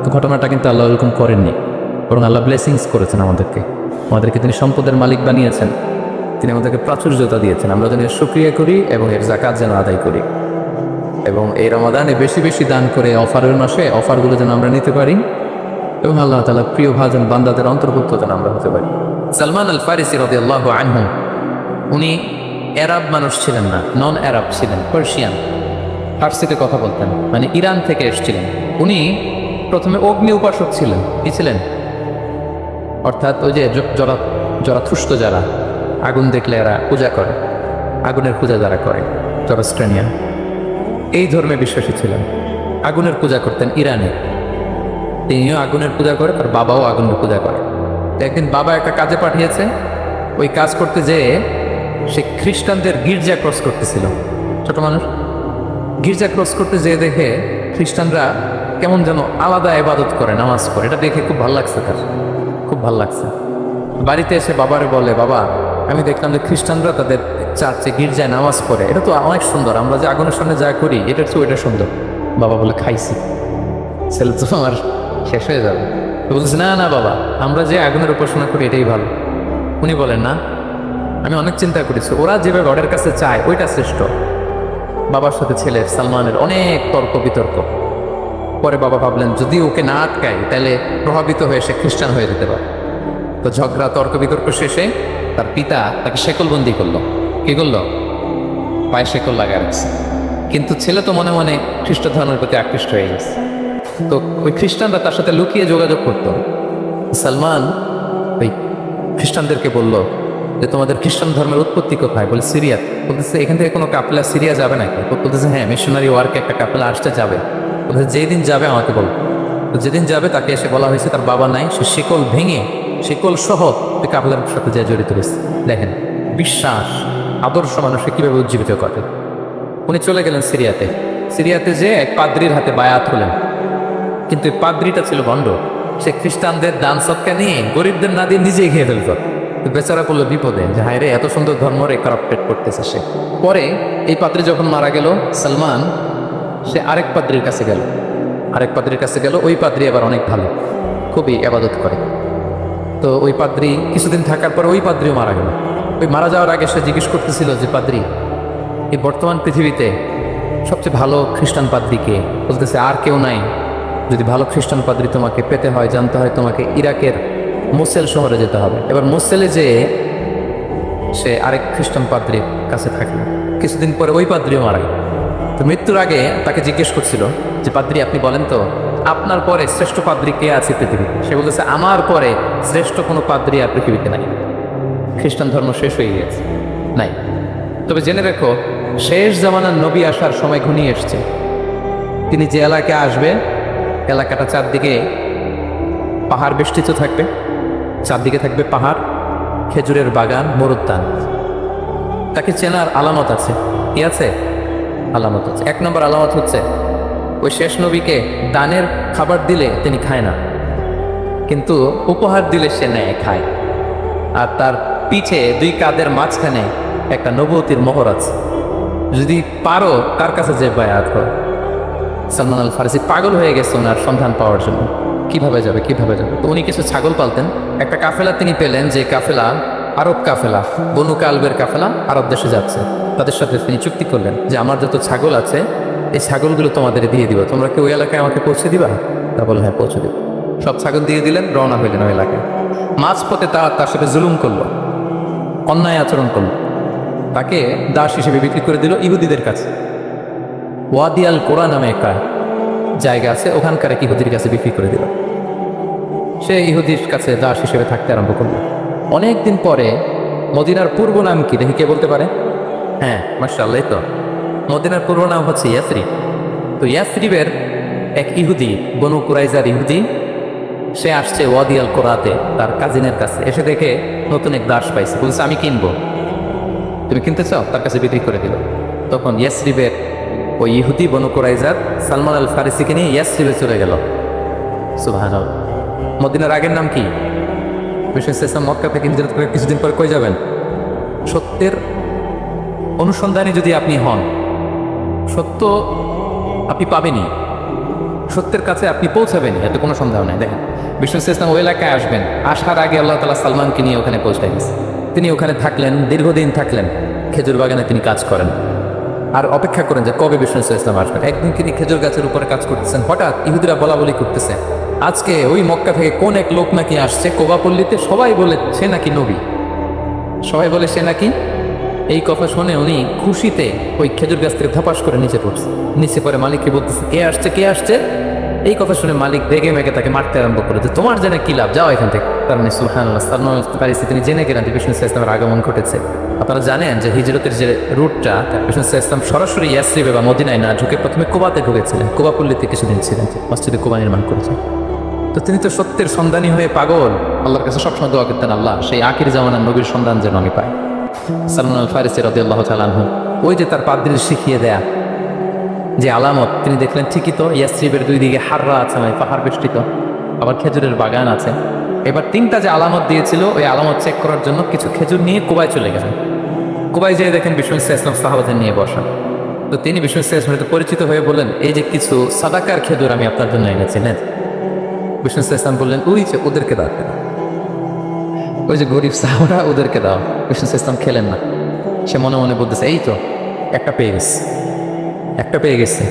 তো ঘটনাটা কিন্তু আল্লাহ এরকম করেননি, বরং আল্লাহ ব্লেসিংস করেছেন আমাদেরকে তিনি সম্পদের মালিক বানিয়েছেন, তিনি আমাদেরকে প্রাচুর্যতা দিয়েছেন। আমরা যেন এর শুকরিয়া করি এবং এর জাকাত যেন আদায় করি, এবং এই রমাদানে বেশি বেশি দান করে অফারের মাসে অফারগুলো যেন আমরা নিতে পারি, এবং আল্লাহ তাআলা প্রিয় ভাজন বান্দাদের অন্তর্ভুক্ত যেন আমরা হতে পারি। সালমান আল ফারিসি রাদিয়াল্লাহু আনহু, উনি আরব মানুষ ছিলেন না, নন আরব ছিলেন, পার্সিয়ান, ফার্সিতে কথা বলতেন, মানে ইরান থেকে এসেছিলেন। উনি প্রথমে অগ্নি উপাসক ছিলেন। কি ছিলেন? অর্থাৎ ওই যে জরাথুষ্ট যারা আগুন দেখলে এরা পূজা করে, আগুনের পূজা যারা করে, জরাস্ট্রেনিয়ান, এই ধর্মে বিশ্বাসী ছিলেন। আগুনের পূজা করতেন ইরানে। তিনিও আগুনের পূজা করে, তার বাবাও আগুনের পূজা করে। একদিন বাবা একটা কাজে পাঠিয়েছে, ওই কাজ করতে যেয়ে সে খ্রিস্টানদের গির্জা ক্রস করতেছিল। ছোট মানুষ গির্জা ক্রস করতে যেয়ে দেখে খ্রিস্টানরা কেমন যেন আলাদা ইবাদত করে, নামাজ পড়ে। এটা দেখে খুব ভালো লাগছে তার, খুব ভালো লাগছে। বাড়িতে এসে বাবারে বলে, বাবা আমি দেখলাম যে খ্রিস্টানরা তাদের চার্চে গির্জায় নামাজ পড়ে, এটা তো অনেক সুন্দর, আমরা যে আগুনের সামনে যা করি এটার চেয়ে এটা সুন্দর। বাবা বলে, খাইছি, ছেলে তো আমার শেষ হয়ে যাবে। বলছে, না না বাবা, আমরা যে আগুনের উপাসনা করি এটাই ভালো। উনি বলেন, না আমি অনেক চিন্তা করেছি, ওরা যেভাবে গডের কাছে চায় ওইটা শ্রেষ্ঠ। বাবার সাথে ছেলের সালমানের অনেক তর্ক বিতর্ক। পরে বাবা ভাবলেন যদি ওকে না আটকায় তাহলে প্রভাবিত হয়ে সে খ্রিস্টান হয়ে যেতে পারে। তো ঝগড়া তর্ক বিতর্ক শেষে তার পিতা তাকে শেকলবন্দি করলো। কি করলো? পায়ে শেকল লাগায় রাখছে। কিন্তু ছেলে তো মনে মনে খ্রিস্ট ধর্মের প্রতি আকৃষ্ট হয়ে গেছে। তো ওই খ্রিস্টানরা তার সাথে লুকিয়ে যোগাযোগ করতো। সালমান ওই খ্রিস্টানদেরকে বলল যে তোমাদের খ্রিস্টান ধর্মের উৎপত্তি কোথায়? বলে সিরিয়া। বলতেছে এখান থেকে কোনো কাপেলা সিরিয়া যাবে নাকি? বলতেছে হ্যাঁ, মিশনারি ওয়ার্কে একটা কাপেলা আসতে যাবে। বলতেছে যেদিন যাবে আমাকে বল। তো যেদিন যাবে তাকে এসে বলা হয়েছে তার বাবা নাই, সে শিকল ভেঙে শিকল সহ ওই কাপেলার সাথে যে জড়িত হয়েছে। দেখেন বিশ্বাস, আদর্শ মানুষকে কিভাবে উজ্জীবিত করে। উনি চলে গেলেন সিরিয়াতে। সিরিয়াতে যে এক পাদ্রির হাতে বায়াত হলেন, কিন্তু এই পাদ্রিটা ছিল ভণ্ড। সে খ্রিস্টানদের দান সৎকা নিয়ে গরিবদের না দিয়ে নিজেই খেয়ে ফেলত। বেচারা পড়লো বিপদে যে হায় রে, এত সুন্দর ধর্মরে কারাপ্টেড করতেছে সে। পরে এই পাদ্রি যখন মারা গেল, সালমান সে আরেক পাদ্রির কাছে গেল। আরেক পাদ্রির কাছে গেল, ওই পাদ্রি আবার অনেক ভালো, খুবই আবাদত করে। তো ওই পাদ্রি কিছুদিন থাকার পর ওই পাদ্রিও মারা গেল। ওই মারা যাওয়ার আগে সে জিজ্ঞেস করতেছিল যে পাদ্রি, এই বর্তমান পৃথিবীতে সবচেয়ে ভালো খ্রিস্টান পাদ্রি কে? বলতেছে আর কেউ নাই। যদি ভালো খ্রিস্টান পাদ্রি তোমাকে পেতে হয়, জানতে হয়, তোমাকে ইরাকের মোসেল শহরে যেতে হবে। এবার মোসেলে যেয়ে সে আরেক খ্রিস্টান পাদ্রির কাছে থাকলো। কিছুদিন পরে ওই পাদ্রিও মারা গেল। তো মৃত্যুর আগে তাকে জিজ্ঞেস করছিল যে পাদ্রি আপনি বলেন তো আপনার পরে শ্রেষ্ঠ পাদ্রি কে আছে পৃথিবীতে? সে বলেছে আমার পরে শ্রেষ্ঠ কোনো পাদ্রি আর পৃথিবীতে নাই। খ্রিস্টান ধর্ম শেষ হয়ে গেছে, নাই। তবে জেনে রেখো, শেষ জামানার নবী আসার সময় ঘনিয়ে এসছে। তিনি যে এলাকায় আসবে, এলাকাটা চারদিকে পাহাড় বেষ্টিত থাকবে, চারদিকে থাকবে পাহাড়, খেজুরের বাগান, মরুদ্যান। তাকে চেনার আলামত আছে। কি আছে? আলামত আছে। এক নম্বর আলামত হচ্ছে ওই শেষ নবীকে দানের খাবার দিলে তিনি খায় না, কিন্তু উপহার দিলে সে নেয়, খায়। আর তার পিঠে দুই কাঁধের মাঝখানে একটা নবুয়তির মোহর আছে। যদি পারো তার কাছে যে বায়াত হয়। সালমান আল ফারসি পাগল হয়ে গেছে ওনার সন্ধান পাওয়ার জন্য, কিভাবে যাবে কিভাবে যাবে। তো উনি কিছু ছাগল পালতেন। একটা কাফেলা তিনি পেলেন, যে কাফেলা আরব কাফেলা, বনু কালবের কাফেলা আরব দেশে যাচ্ছে। তাদের সাথে তিনি চুক্তি করলেন যে আমার যত ছাগল আছে এই ছাগলগুলো তোমাদের দিয়ে দিব, তোমরা কি ওই এলাকায় আমাকে পৌঁছে দিবা? তা বলল হ্যাঁ, পৌঁছে দিব। সব ছাগল দিয়ে দিলেন, রওনা হইলেন ওই এলাকায়। মাঝপথে তার সাথে জুলুম করলো, অন্যায় আচরণ করলো। তাকে দাস হিসেবে বিক্রি করে দিল ইহুদিদের কাছে। ওয়াদি আল কোরআন নামে একটা জায়গা আছে, ওখানকার এক ইহুদির কাছে বিক্রি করে দিল। সে ইহুদির কাছে দাস হিসেবে থাকতে আরম্ভ করলো। অনেকদিন পরে মদিনার পূর্ব নাম কি দেখি কে বলতে পারে? হ্যাঁ, মাশাআল্লাহ, তো মদিনার পূর্ব নাম হচ্ছে ইয়াসরিব। তো ইয়াসরিবের এক ইহুদি, বনু কুরাইজার ইহুদি, সে আসছে ওয়াদি আল কোরাতে তার কাজিনের কাছে। এসে দেখে নতুন এক দাস পাইছে, বলছে আমি কিনবো, তুমি কিনতে চাও? তার কাছে বিক্রি করে দিল। তখন ইয়াসরিবের ওই ইহুদি বনু কুরাইজার সালমান আল ফারিসিকে নিয়ে ইয়াসরিবে চলে গেল। সুবহানাল্লাহ। মদিনার আগের নাম কি? বিশ্বইসলাম মক্কা থেকে হিজরত করে কিছুদিন পরে কই যাবেন? সত্যের অনুসন্ধানে যদি আপনি হন, সত্য আপনি পাবেনই, সত্যের কাছে আপনি পৌঁছাবেন, এতে কোনো সন্দেহ নাই। দেখেন, বিশ্বইসলাম ওই এলাকায় আসবেন, আসার আগে আল্লাহ তাআলা সালমানকে নিয়ে ওখানে পৌঁছায় গেছে। তিনি ওখানে থাকলেন, দীর্ঘদিন থাকলেন, খেজুর বাগানে তিনি কাজ করেন আর অপেক্ষা করেন যে কবে বিশ্বইসলাম আসবেন। একদিন তিনি খেজুর গাছের উপরে কাজ করতেছেন, হঠাৎ ইহুদিরা বলা বলি করতেছে আজকে ওই মক্কা থেকে কোন এক লোক নাকি আসছে কোবাপল্লীতে, সবাই বলে সে নাকি নবী, সবাই বলে সে নাকি। এই কথা শুনে উনি খুশিতে ওই খেজুর গাছ থেকে ধপাস করে নিচে পড়ছে। নিচে পরে মালিককে বলতেছে কে আসছে কে আসছে। এই কথা শুনে মালিক রেগে মেগে তাকে মারতে আরম্ভ করে, যে তোমার জেনে কি লাভ, যাও এখান থেকে। তার মানে সুবহানাল্লাহ, সালমান আল ফারিসি তিনি জেনে গেলেন যে বিষ্ণু ইসলামের আগমন ঘটেছে। আপনারা জানেন যে হিজরতের যে রুটটা, বিষ্ণু ইসলাম সরাসরি ইয়াসরিবে বা মদিনায় না ঢুকে প্রথমে কুবাতে ঢুকেছিলেন। কুবাপল্লীতে কিছুদিন ছিলেন, মসজিদে কুবা নির্মাণ করেছেন। তো তিনি তো সত্যের সন্ধানী হয়ে পাগল, আল্লাহর কাছে সবসময় দোয়া করতেন, আল্লাহ সেই আখির জামানার নবীর সন্ধান যেন আমি পাই। সালমান আল ফারিসি রাদিয়াল্লাহু তাআলা আনহু, ওই যে তার পাদ্রীর শিখিয়ে দেয়া যে আলামত, তিনি দেখলেন ঠিকই তো ইয়াসরিবের দুই দিকে হাররা আছে, মানে পাহাড় বেষ্টিত, আবার খেজুরের বাগান আছে। এবার তিনটা যে আলামত দিয়েছিল, ওই আলামত চেক করার জন্য কিছু খেজুর নিয়ে কুবায় চলে গেলেন। কুবায় যেয়ে দেখেন বিষ্ণু ইসলাম সাহাবাদের নিয়ে বসা। তো তিনি বিষ্ণু ইসলামের সাথে পরিচিত হয়ে বললেন, এই যে কিছু সাদাকার খেজুর আমি আপনার জন্য এনেছি, নেন। বিষ্ণু ইসলাম বললেন, ওই যে ওদেরকে দাও, ওই যে গরিব সাহাবারা, ওদেরকে দাও। বিষ্ণু ইসলাম খেলেন না, সে মনে মনে বলতেছে, এই তো একটা পেয়ে গেছে, একটা পেয়ে গেছে।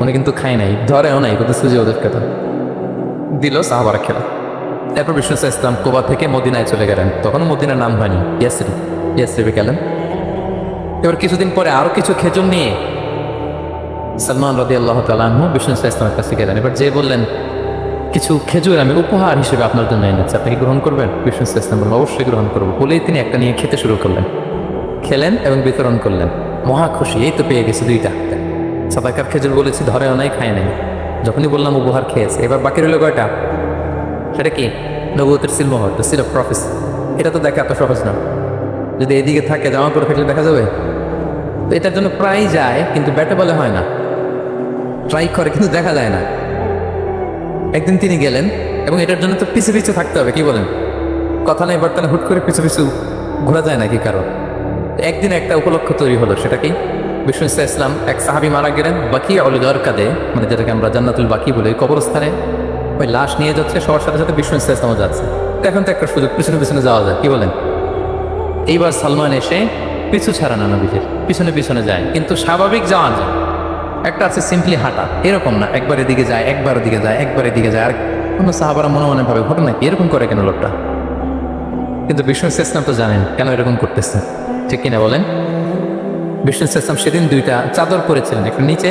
উনি কিন্তু খায় নাই, ধরেও নাই, বলতেছে যে ওদেরকে দাও। দিল, সাহাবারা খেলা। এরপর বিষ্ণু ইসলাম কোবা থেকে মদিনায় চলে গেলেন। তখনও মদিনার নাম হয়নি, ইয়াসরিবে গেলেন। এবার কিছুদিন পরে আরো কিছু খেজুর নিয়ে সালমান রাদিয়াল্লাহু তাআলা আনহু বিষ্ণু ইসলামের কাছে গেলেন। এবার যে বললেন, কিছু খেজুর আমি উপহার হিসেবে আপনার জন্য এনেছি, আপনি কি গ্রহণ করবেন? বিষ্ণু ইসলাম বললেন, অবশ্যই গ্রহণ করবো। বলেই তিনি একটা নিয়ে খেতে শুরু করলেন, খেলেন এবং বিতরণ করলেন। মহা খুশি, এই তো পেয়ে গেছে দুইটা সাদাকার খেজুর, বলেছি ধরেও নাই, খায় নাই। যখনই বললাম উপহার খেয়েছে, এবার বাকি রইল কয়টা? সেটা কি? নবুয়তের সিলমোহর, দ্য সিল অফ প্রফেসি। এটা তো দেখা এত সহজ না, যদি এদিকে থাকে জামা পরে থাকলে দেখা যাবে। তো এটার জন্য প্রায় যায়, কিন্তু ব্যাটে বলে হয় না, ট্রাই করে কিন্তু দেখা যায় না। একদিন তিনি গেলেন, এবং এটার জন্য তো পিছু পিছু থাকতে হবে, কি বলেন? কথা নেই বার্তা হুট করে পিছু পিছু ঘোরা যায় নাকি কারো? একদিন একটা উপলক্ষ তৈরি হলো, সেটা কি? বিষ্ণু ইসলাম, এক সাহাবী মারা গেলেন বাকিয়া উল গারকাদে, মানে যেটাকে আমরা জান্নাতুল বাকি বলি, ওই কবরস্থানে ওই লাশ নিয়ে যাচ্ছে, সবার সাথে সাথে বিষ্ণু ইসলামও যাচ্ছে। এখন তো একটা সুযোগ, পিছনে পিছনে যাওয়া যায়, কি বলেন? এইবার সালমান এসে পিছু ছাড়া না, নবীদের পিছনে পিছনে যায়, কিন্তু স্বাভাবিক যাওয়া যায়। একটা আছে সিম্পলি হাঁটা, এরকম না, একবার এদিকে যায়, একবার ওদিকে যায়, একবার এদিকে যায়। আর কোনো সাহাবারা মনে মনে ভাবে, ঘটনা কি, এরকম করে কেন লোকটা? কিন্তু বিষ্ণু ইসলাম তো জানেন কেন এরকম করতেছে, ঠিক কিনা বলেন? বিষ্ণু ইসলাম সেদিন দুইটা চাদর পরেছিলেন, একটা নিচে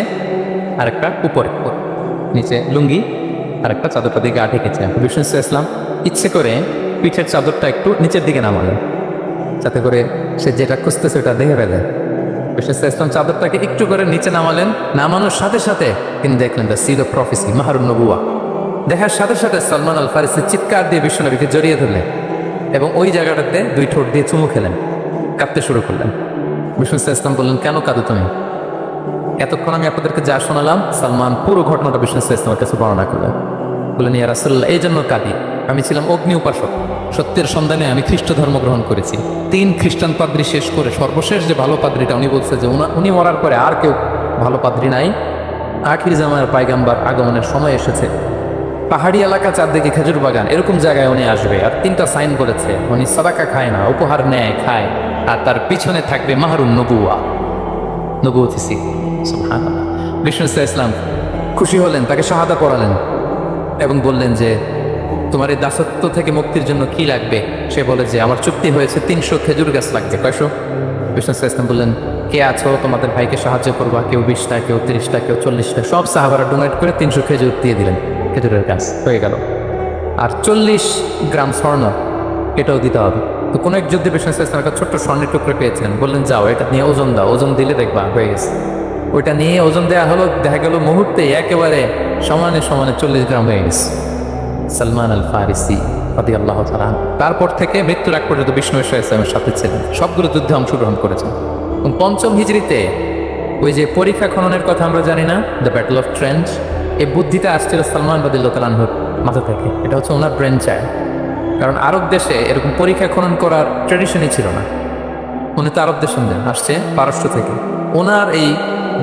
আর একটা উপরে, নিচে লুঙ্গি আর একটা চাদরটা দিকে গা ঢেকেছিলেন। বিষ্ণু ইসলাম ইচ্ছে করে পিঠের চাদরটা একটু নিচের দিকে নামালেন, যাতে করে সে যেটা খুঁজতেছে ওটা দেখে ফেলে। বিষ্ণু ইসলাম চাদরটাকে একটু করে নিচে নামালেন, নামানোর সাথে সাথে তিনি দেখলেন দ্য সিল অফ প্রফেসি, মাহরুন নবুয়া। দেখার সাথে সাথে সালমান আল ফারিসি চিৎকার দিয়ে বিষ্ণু নবীকে জড়িয়ে ধরলেন এবং ওই জায়গাটাতে দুই ঠোঁট দিয়ে চুমু খেলেন, কাঁদতে শুরু করলেন। বিষ্ণু ইসলাম বললেন, কেন কাঁদো তুমি? এতক্ষণ আমি আপনাদেরকে যা শোনালাম, সালমান পুরো ঘটনাটা বিষ্ণু ইসলামের কাছে বর্ণনা করলেন। বললেন, ইয়া রাসূলুল্লাহ, এই জন্য কাঁদি, আমি ছিলাম অগ্নি উপাসক, সত্যের সন্ধানে আমি খ্রিস্ট ধর্ম গ্রহণ করেছি। 3 খ্রিস্টান পাদ্রী শেষ করে সর্বশেষ যে ভালো পাদ্রীটা, উনি বলছে যে উনি মরার পরে আর কেউ ভালো পাদ্রী নাই, আখির জামানের পায়গাম্বার আগমনের সময় এসেছে। পাহাড়ি এলাকা, চারদিকে খেজুর বাগান, এরকম জায়গায় উনি আসবে। আর 3টা সাইন বলেছে, উনি সাদাকা খায় না, উপহার নেয়, খায়, আর তার পিছনে থাকবে মাহরুন নবুয়া, নবুয়তি সিল। সুবহানাল্লাহ। বিষ্ণু ইসলাম খুশি হলেন, তাকে শাহাদা পড়ালেন এবং বললেন যে, তোমার এই দাসত্ব থেকে মুক্তির জন্য কি লাগবে? সে বলে যে, আমার চুক্তি হয়েছে 300 খেজুর গাছ লাগবে। কয়শো? বিষ্ণু ইসলাম বললেন, কে আছো তোমাদের ভাইকে সাহায্য করবা? কেউ 20টা, কেউ 30টা, কেউ 40টা। সব সাহাবারা ডোনেট করে 300 খেজুর দিয়ে দিলেন, খেজুরের গাছ হয়ে গেল। আর 40 গ্রাম স্বর্ণ, এটাও দিতে হবে। তো কোনো এক যুদ্ধে বিষ্ণু ইসলাম একটা ছোট্ট স্বর্ণের টুকরো পেয়েছিলেন, বললেন, যাও এটা নিয়ে ওজন দাও, ওজন দিলে দেখবা হয়ে গেছে। ওইটা নিয়ে ওজন দেওয়া হলো, দেখা গেল মুহূর্তে একেবারে সমানে সমানে 40 গ্রাম হয়ে গেছে। সালমান আল ফারিসি রাদিয়াল্লাহু তাআলা, তারপর থেকে মৃত্যুর আগ পর্যন্ত বিষ্ণু ইসলামের সাথে ছিলেন, সবগুলো যুদ্ধে অংশগ্রহণ করেছেন। এবং 5ম হিজরিতে ওই যে পরীক্ষা খননের কথা আমরা জানি না, দ্য ব্যাটল অফ ট্রেন্চ, এই বুদ্ধিটা আসছিল সালমান রাদিয়াল্লাহু তাআলার মাথা থেকে। এটা হচ্ছে ওনার ব্রেন চাইল্ড, কারণ আরব দেশে এরকম পরীক্ষা খনন করার ট্র্যাডিশনই ছিল না। উনি তো আরব দেশ আসছে, পারস্য থেকে। ওনার এই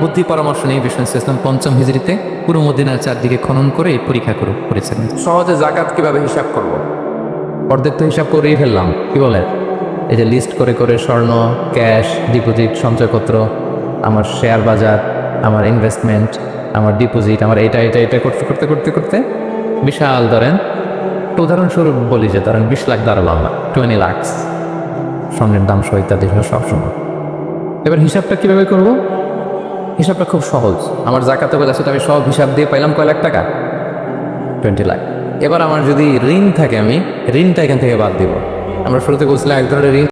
বুদ্ধি পরামর্শ নিয়ে বিষ্ণু ইসলাম 5ম হিজরিতে পুরো মদিনার চারদিকে খনন করে এই পরীক্ষা করেছিলেন। সহজে জাকাত কিভাবে হিসাব করব, অর্ধেক তো হিসাব করেই ফেললাম, কি বলেন? এই যে লিস্ট করে করে স্বর্ণ, ক্যাশ, ডিপোজিট, সঞ্চয়পত্র, আমার শেয়ার বাজার, আমার ইনভেস্টমেন্ট, আমার ডিপোজিট, আমার এটা করতে করতে করতে করতে বিশাল, ধরেন উদাহরণস্বরূপ বলি যে ধরেন 20 লাখ দাঁড়ালাম না, 20 লাখ স্বর্ণের দাম সহ ইত্যাদি সব সময়। এবার হিসাবটা কিভাবে করব? হিসাবটা খুব সহজ। আমার জাকাতের কথা সেটা আমি সব হিসাব দিয়ে পাইলাম কয় লাখ টাকা? 20 লাখ। এবার আমার যদি ঋণ থাকে, আমি ঋণটা এখান থেকে বাদ দিব। আমরা শুরুতে বলছিলাম এক ধরনের ঋণ